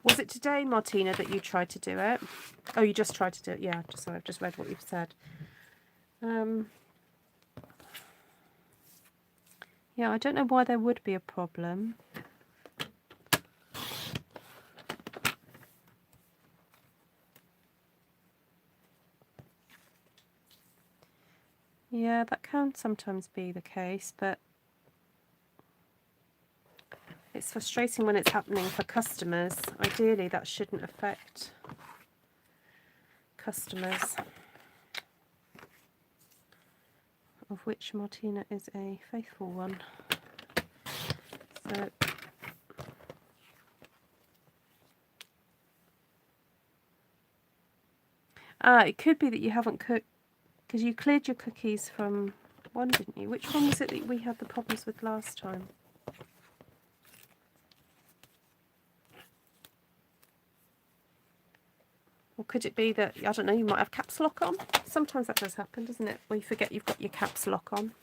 Was it today, Martina, that you tried to do it? Oh, you just tried to do it. Yeah, sorry, I've just read what you've said. Yeah, I don't know why there would be a problem. Yeah, that can sometimes be the case, but it's frustrating when it's happening for customers. Ideally, that shouldn't affect customers, of which Martina is a faithful one. So it could be that you haven't cooked, because you cleared your cookies from one, didn't you? Which one was it that we had the problems with last time? Well, Or could it be that, I don't know, you might have caps lock on? Sometimes that does happen, doesn't it? When you forget you've got your caps lock on.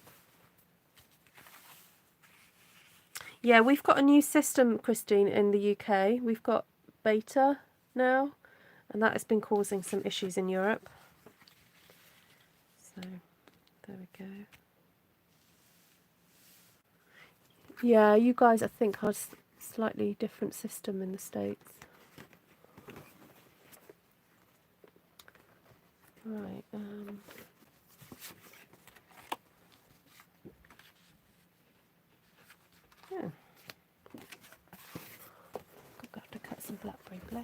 Yeah, we've got a new system, Christine, in the UK. We've got beta now, and that has been causing some issues in Europe. So, there we go. Yeah, you guys, I think, have a slightly different system in the States. Right. Yeah. I'll have to cut some blackberry bliss.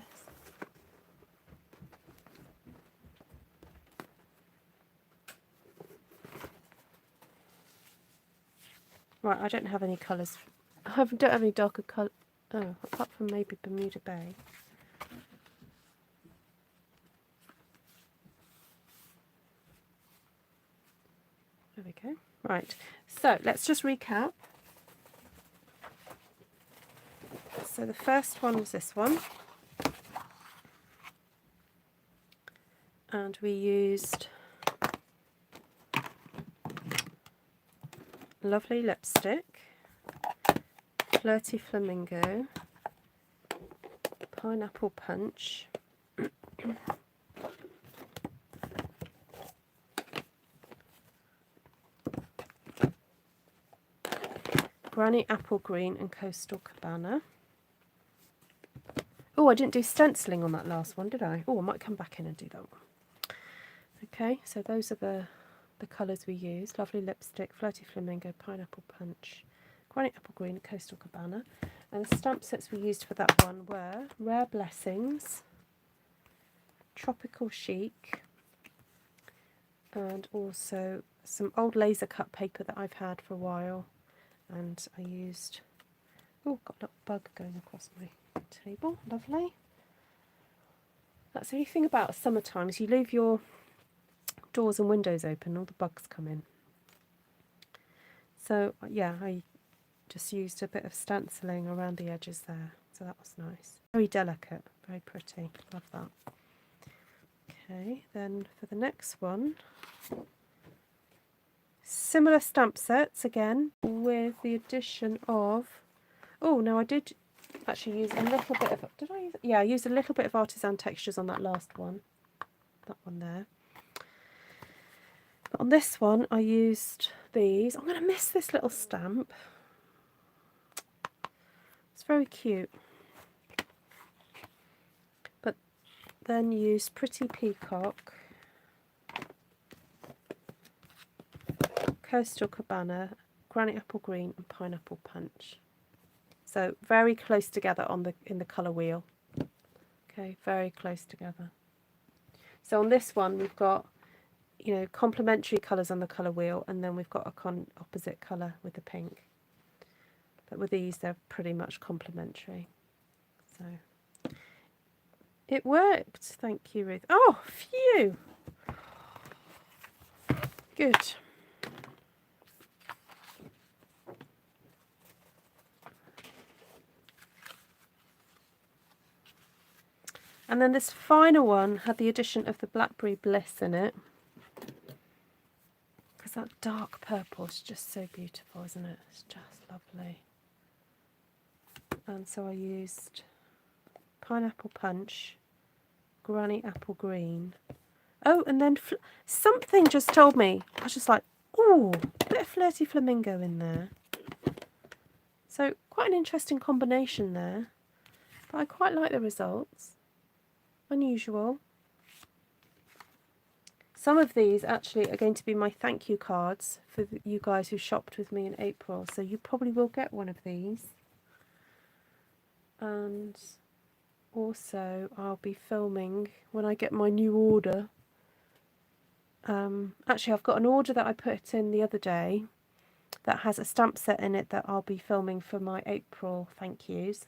Right, I don't have any colours. I don't have any darker colour. Oh, apart from maybe Bermuda Bay. There we go. Right, so let's just recap. So the first one was this one. And we used lovely lipstick, Flirty Flamingo, Pineapple Punch, Granny Apple Green and Coastal Cabana. Oh, I didn't do stenciling on that last one, did I? Oh, I might come back in and do that one. Okay, so those are the colours we used. Lovely lipstick, Flirty Flamingo, Pineapple Punch, Granny Apple Green and Coastal Cabana. And the stamp sets we used for that one were Rare Blessings, Tropical Chic, and also some old laser cut paper that I've had for a while. And I used, oh, got a little bug going across my table, lovely. That's the only thing about summertime is you leave your doors and windows open, all the bugs come in. So yeah, I just used a bit of stenciling around the edges there, so that was nice. Very delicate, very pretty, love that. Okay, then for the next one, similar stamp sets again with the addition of, oh no, I did actually use a little bit of, did I use, yeah, I used a little bit of artisan textures on that last one, that one there. But on this one I used these. I'm going to miss this little stamp. It's very cute. But then used Pretty Peacock, Coastal Cabana, Granny Apple Green and Pineapple Punch. So very close together on the in the colour wheel. Okay, very close together. So on this one we've got, you know, complementary colours on the colour wheel, and then we've got a opposite colour with the pink. But with these they're pretty much complementary. So it worked. Thank you, Ruth. Oh, phew. Good. And then this final one had the addition of the Blackberry Bliss in it. Because that dark purple is just so beautiful, isn't it? It's just lovely. And so I used Pineapple Punch, Granny Apple Green. Oh, and then something just told me. I was just like, oh, a bit of Flirty Flamingo in there. So quite an interesting combination there. But I quite like the results. Unusual. Some of these actually are going to be my thank you cards for you guys who shopped with me in April, so you probably will get one of these. And also I'll be filming when I get my new order. Actually I've got an order that I put in the other day that has a stamp set in it that I'll be filming for my April thank yous.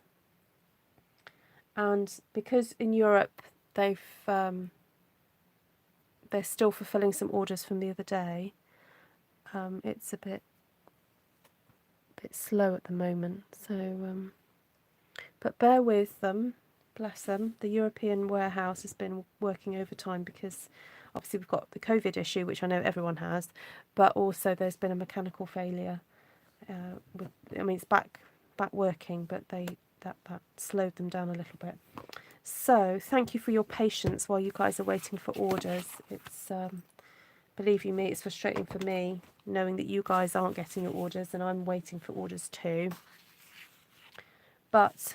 And because in Europe they're still fulfilling some orders from the other day, it's a bit slow at the moment. So, but bear with them. bless them. The European warehouse has been working overtime because obviously we've got the COVID issue, which I know everyone has, but also there's been a mechanical failure. I mean, it's back working, but that slowed them down a little bit. So thank you for your patience while you guys are waiting for orders. It's believe you me, it's frustrating for me knowing that you guys aren't getting your orders and I'm waiting for orders too. But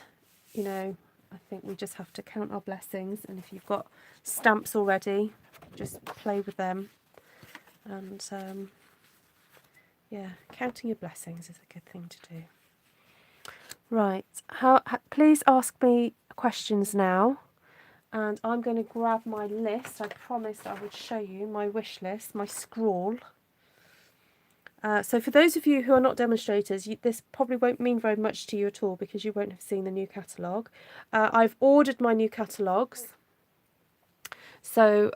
you know, I think we just have to count our blessings, and if you've got stamps already, just play with them. And yeah, counting your blessings is a good thing to do. Right, please ask me questions now, and I'm going to grab my list. I promised I would show you my wish list, my scrawl. So for those of you who are not demonstrators, this probably won't mean very much to you at all because you won't have seen the new catalogue. I've ordered my new catalogues. So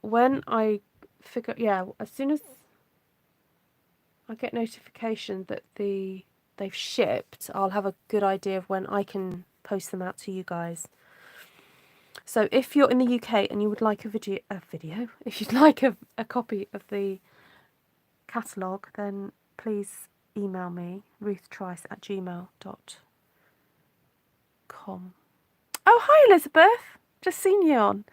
when I figure, yeah, as soon as I get notification that they've shipped, I'll have a good idea of when I can post them out to you guys. So if you're in the UK and you would like a video, if you'd like a copy of the catalogue, then please email me, ruthtrice@gmail.com. Oh, hi Elizabeth, just seen you on.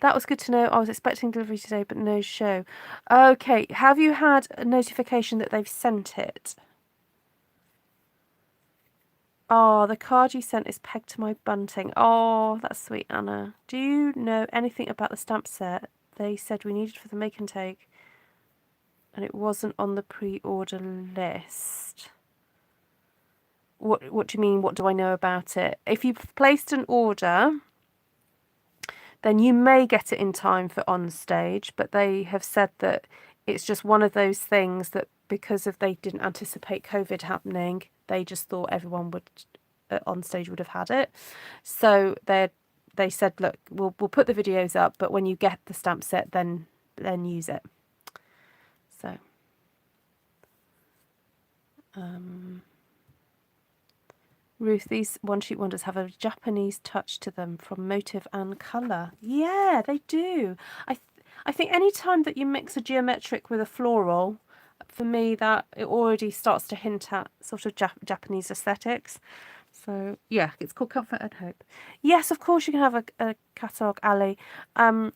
That was good to know. I was expecting delivery today but no show. Okay, have you had a notification that they've sent it? Oh, the card you sent is pegged to my bunting. Oh, that's sweet, Anna. Do you know anything about the stamp set they said we needed for the make and take, and it wasn't on the pre-order list? What do you mean, what do I know about it? If you've placed an order, then you may get it in time for on stage, but they have said that it's just one of those things that because of they didn't anticipate COVID happening, they just thought everyone would on stage would have had it. So they said, look, we'll put the videos up, but when you get the stamp set, then use it. So Ruth, these one-sheet wonders have a Japanese touch to them from motive and colour. Yeah, they do. I think any time that you mix a geometric with a floral, for me, that it already starts to hint at sort of Japanese aesthetics. So yeah, it's called Comfort and Hope. Yes, of course you can have a catalogue, Ali. Have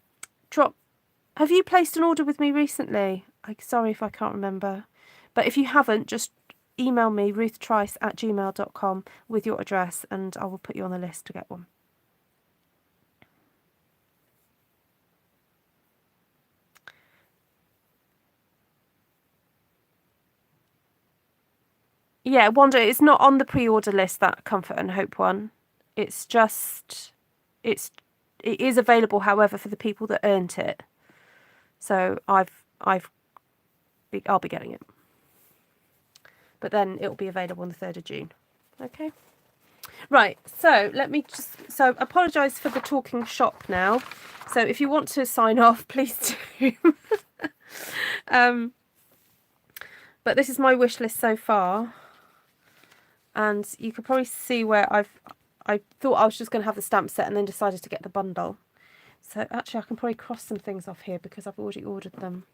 you placed an order with me recently? Sorry if I can't remember. But if you haven't, just email me, ruthtrice@gmail.com, with your address, and I will put you on the list to get one. Yeah, Wanda, it's not on the pre-order list, that Comfort and Hope one. It's just, it is available, however, for the people that earned it. So I'll be getting it. But then it'll be available on the 3rd of June. Okay. Right, so let me so apologise for the talking shop now. So if you want to sign off, please do. But this is my wish list so far. And you could probably see where I thought I was just going to have the stamp set and then decided to get the bundle. So actually I can probably cross some things off here because I've already ordered them.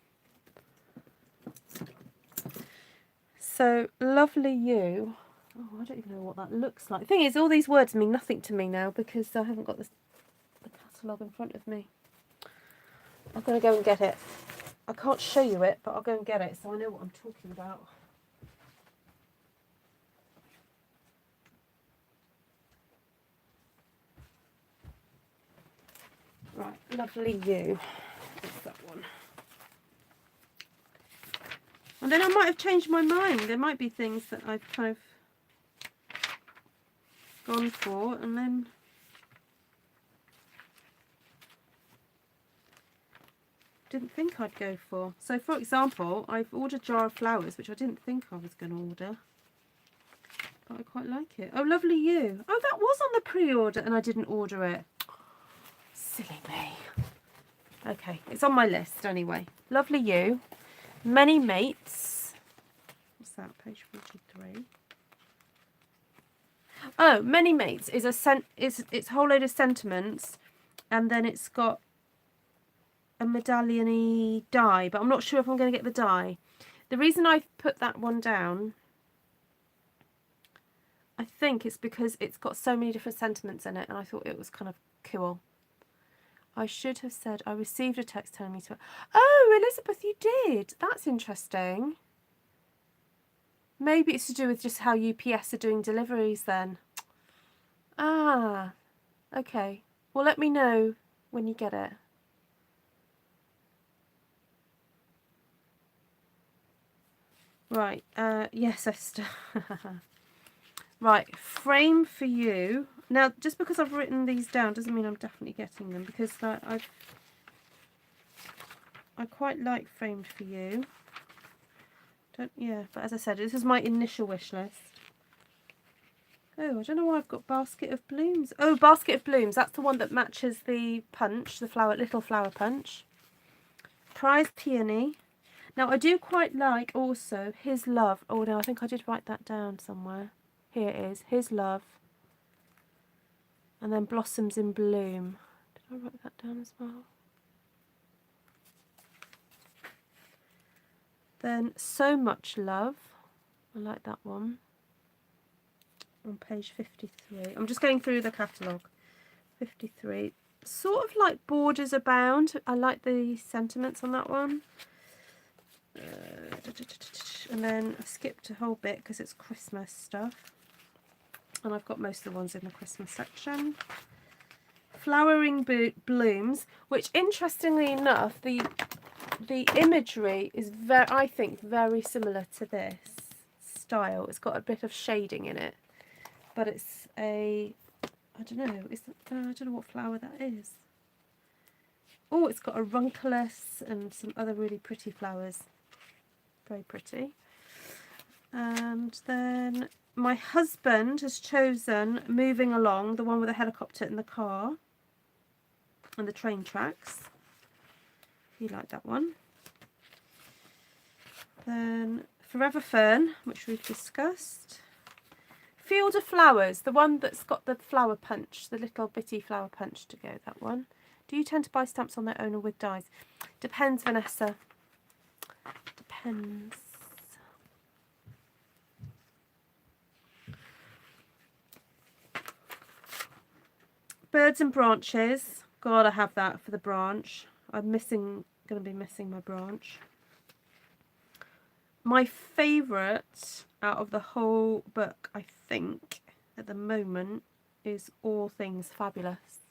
So lovely you. Oh, I don't even know what that looks like. The thing is, all these words mean nothing to me now because I haven't got the catalogue in front of me. I'm going to go and get it. I can't show you it, but I'll go and get it so I know what I'm talking about. Right, lovely you. What's that one? And then I might have changed my mind. There might be things that I've kind of gone for and then didn't think I'd go for. So for example, I've ordered Jar of Flowers, which I didn't think I was going to order. But I quite like it. Oh, lovely you. Oh, that was on the pre-order and I didn't order it. Silly me. Okay, it's on my list anyway. Lovely you. Many Mates. What's that? Page 43. Oh, Many Mates is it's a whole load of sentiments, and then it's got a medallion-y die, but I'm not sure if I'm going to get the die. The reason I've put that one down, I think it's because it's got so many different sentiments in it, and I thought it was kind of cool. I should have said I received a text telling me to... Oh, Elizabeth, you did. That's interesting. Maybe it's to do with just how UPS are doing deliveries then. Ah, okay. Well, let me know when you get it. Right, yes, Esther. Right, frame for you. Now, just because I've written these down doesn't mean I'm definitely getting them, because I quite like framed for you. Yeah, but as I said, this is my initial wish list. Oh, I don't know why I've got Basket of Blooms. Oh, Basket of Blooms. That's the one that matches the punch, the little flower punch. Prize Peony. Now, I do quite like also His Love. Oh, no, I think I did write that down somewhere. Here it is. His Love. And then Blossoms in Bloom. Did I write that down as well? Then So Much Love. I like that one. On page 53. I'm just going through the catalogue. 53. Sort of like Borders Abound. I like the sentiments on that one. And then I skipped a whole bit because it's Christmas stuff. And I've got most of the ones in the Christmas section. Flowering Blooms, which interestingly enough, the imagery is I think very similar to this style. It's got a bit of shading in it, but it's I don't know, I don't know what flower that is. Oh, it's got a ranunculus and some other really pretty flowers. Very pretty. And then my husband has chosen Moving Along, the one with the helicopter in the car and the train tracks. You like that one. Then Forever Fern, which we've discussed. Field of Flowers, the one that's got the flower punch, the little bitty flower punch to go, that one. Do you tend to buy stamps on their own or with dies? Depends, Vanessa. Depends. Birds and Branches. Gotta have that for the branch. I'm going to be missing my branch. My favourite out of the whole book, I think, at the moment, is All Things Fabulous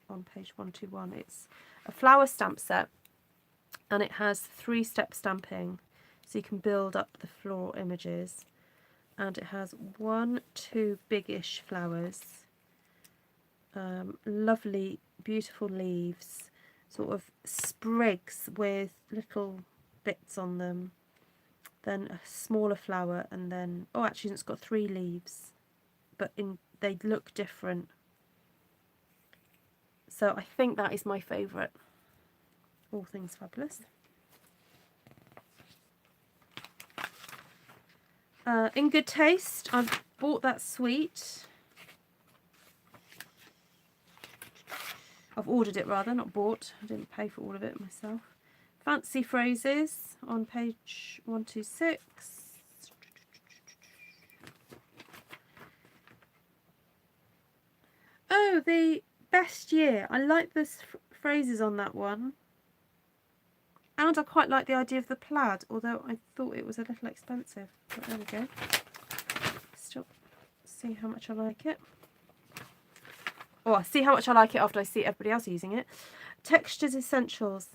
on page 121. It's a flower stamp set, and it has 3-step stamping, so you can build up the floral images. And it has 2 biggish flowers, lovely, beautiful leaves, sort of sprigs with little bits on them. Then a smaller flower, and then, oh, actually it's got 3 leaves, but they look different. So I think that is my favourite. All Things Fabulous. In Good Taste, I've bought that suite. I've ordered it rather, not bought. I didn't pay for all of it myself. Fancy Phrases on page 126. Oh, the Best Year. I like the phrases on that one. And I quite like the idea of the plaid, although I thought it was a little expensive. But there we go. Still see how much I like it. Oh, I see how much I like it after I see everybody else using it. Textures Essentials.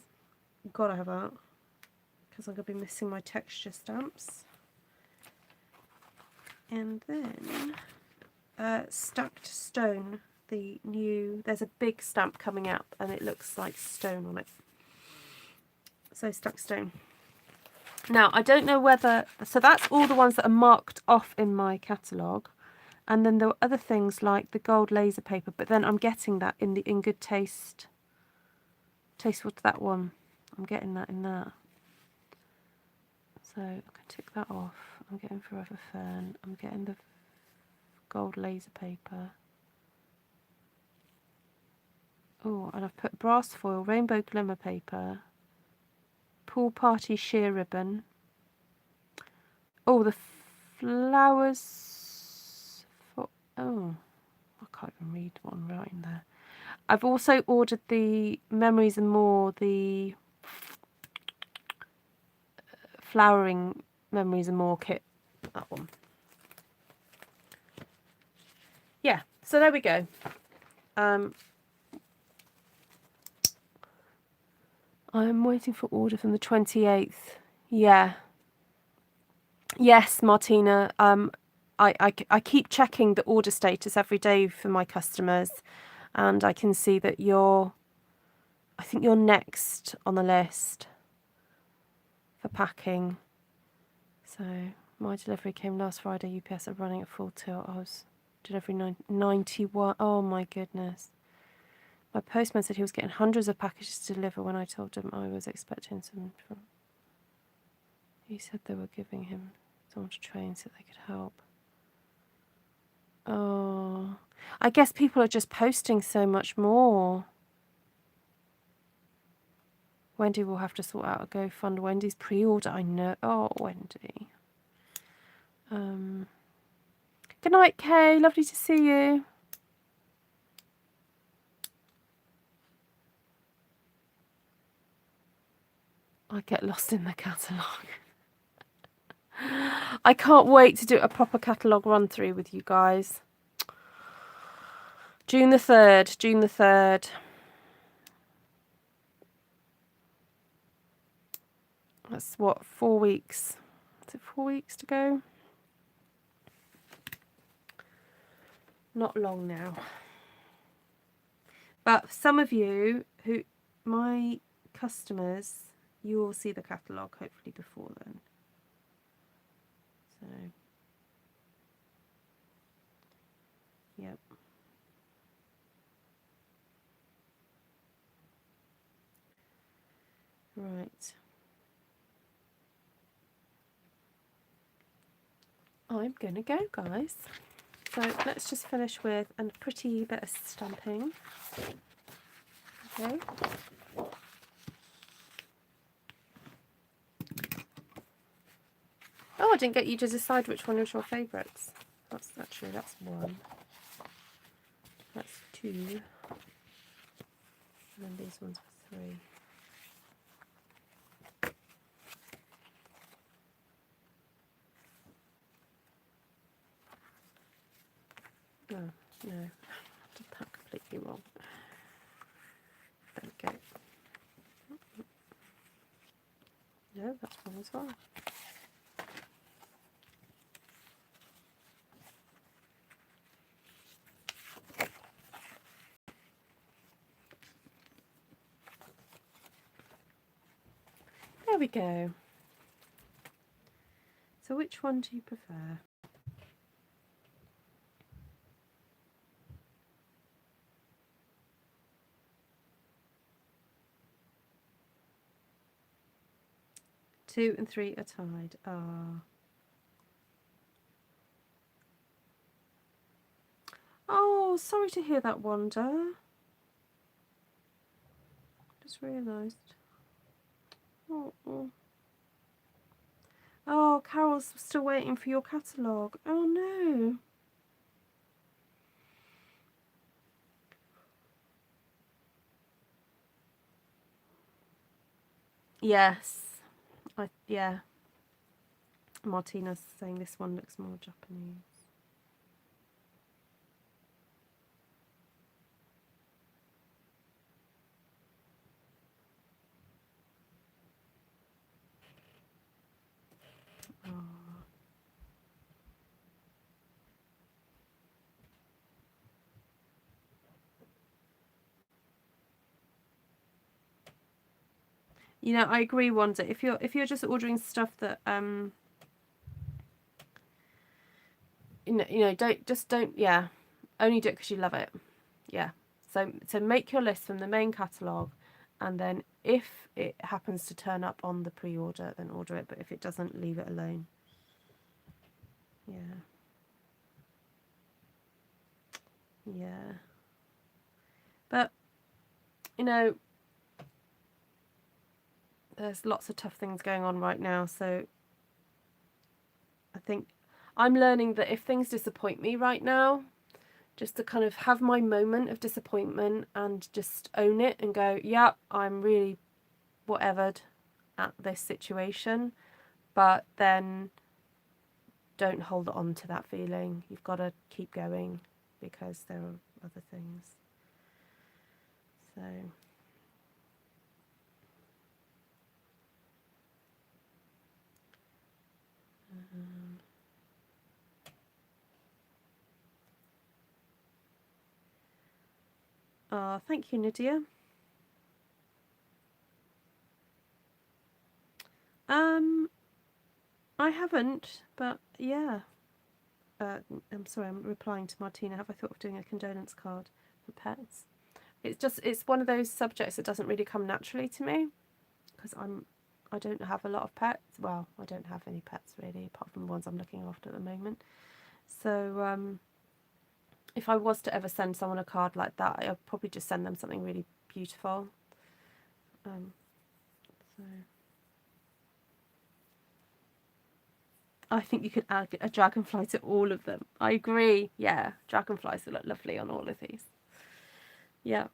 Gotta have that, because I'm going to be missing my texture stamps. And then Stacked Stone, the new, there's a big stamp coming up and it looks like stone on it. So Stacked Stone. Now, I don't know whether, so that's all the ones that are marked off in my catalogue. And then there were other things like the gold laser paper, but then I'm getting that in the In Good Taste. What's that one? I'm getting that in that. So I can tick that off. I'm getting Forever Fern. I'm getting the gold laser paper. Oh, and I've put brass foil, rainbow glimmer paper, pool party sheer ribbon. Oh, the flowers for, oh, I can't even read what I'm writing there. I've also ordered the Memories and More, the flowering Memories and More kit, that one. Yeah, so there we go. I'm waiting for order from the 28th. Yeah. Yes, Martina. I keep checking the order status every day for my customers, and I can see that I think you're next on the list for packing. So my delivery came last Friday. UPS are running at full tilt. I was delivery 91. Oh my goodness. My postman said he was getting hundreds of packages to deliver when I told him I was expecting some from. He said they were giving him someone to train so they could help. Oh, I guess people are just posting so much more. Wendy will have to sort out a GoFund. Wendy's pre-order, I know. Oh, Wendy. Good night, Kay. Lovely to see you. I get lost in the catalogue. I can't wait to do a proper catalogue run through with you guys. June the 3rd. June the 3rd. That's what, 4 weeks? Is it 4 weeks to go? Not long now. But some of you my customers, you will see the catalogue hopefully before then. So, yep. Right. I'm going to go, guys. So let's just finish with a pretty bit of stamping. Okay. Oh, I didn't get you to decide which one was your favourites. That's one. That's two. And then these ones are three. Oh, no. I did that completely wrong. There we go. No, that's one as well. There we go. So which one do you prefer? Two and three are tied. Ah. Oh, sorry to hear that, Wanda. Just realised. Oh, Carol's still waiting for your catalogue. Oh no. Yes. Yeah. Martina's saying this one looks more Japanese. Oh. You know, I agree, Wanda. If you're just ordering stuff that don't yeah, only do it because you love it. Yeah. So make your list from the main catalogue, and then if it happens to turn up on the pre-order, then order it. But if it doesn't, leave it alone. Yeah. Yeah. But, you know, there's lots of tough things going on right now, so I think I'm learning that if things disappoint me right now, just to kind of have my moment of disappointment and just own it and go, yeah, I'm really whatevered at this situation, but then don't hold on to that feeling. You've got to keep going because there are other things. So thank you, Nydia. I haven't, but yeah. I'm sorry, I'm replying to Martina. Have I thought of doing a condolence card for pets? It's one of those subjects that doesn't really come naturally to me because I don't have a lot of pets. Well, I don't have any pets really, apart from the ones I'm looking after at the moment. So if I was to ever send someone a card like that, I'd probably just send them something really beautiful. So I think you could add a dragonfly to all of them. I agree. Yeah, dragonflies will look lovely on all of these. Yeah.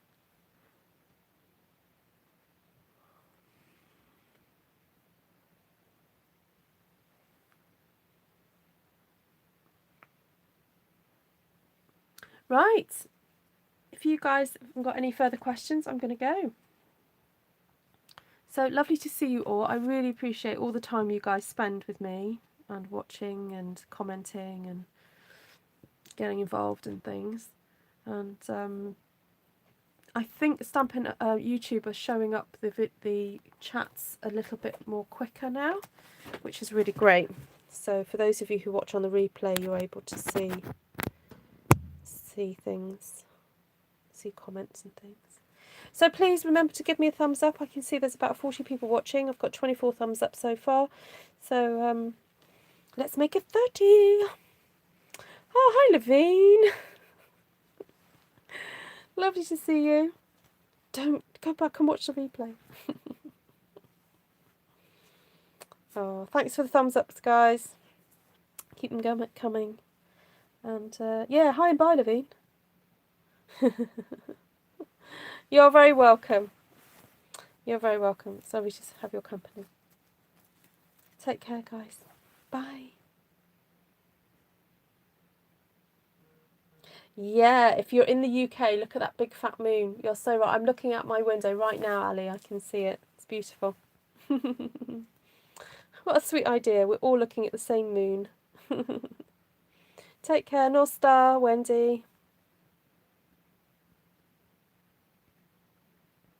Right. If you guys haven't got any further questions, I'm going to go. So lovely to see you all. I really appreciate all the time you guys spend with me and watching and commenting and getting involved in things. And I think Stampin' YouTube are showing up the chats a little bit more quicker now, which is really great. So for those of you who watch on the replay, you're able to see things, see comments and things. So please remember to give me a thumbs up. I can see there's about 40 people watching. I've got 24 thumbs up so far. So let's make it 30. Oh, hi, Levine. Lovely to see you. Don't go back and watch the replay. Oh, thanks for the thumbs ups, guys. Keep them coming. And yeah, hi and bye, Levine. You're very welcome. You're very welcome. It's lovely to have your company. Take care, guys. Bye. Yeah, if you're in the UK, look at that big fat moon. You're so right. I'm looking out my window right now, Ali. I can see it. It's beautiful. What a sweet idea. We're all looking at the same moon. Take care, North Star, Wendy.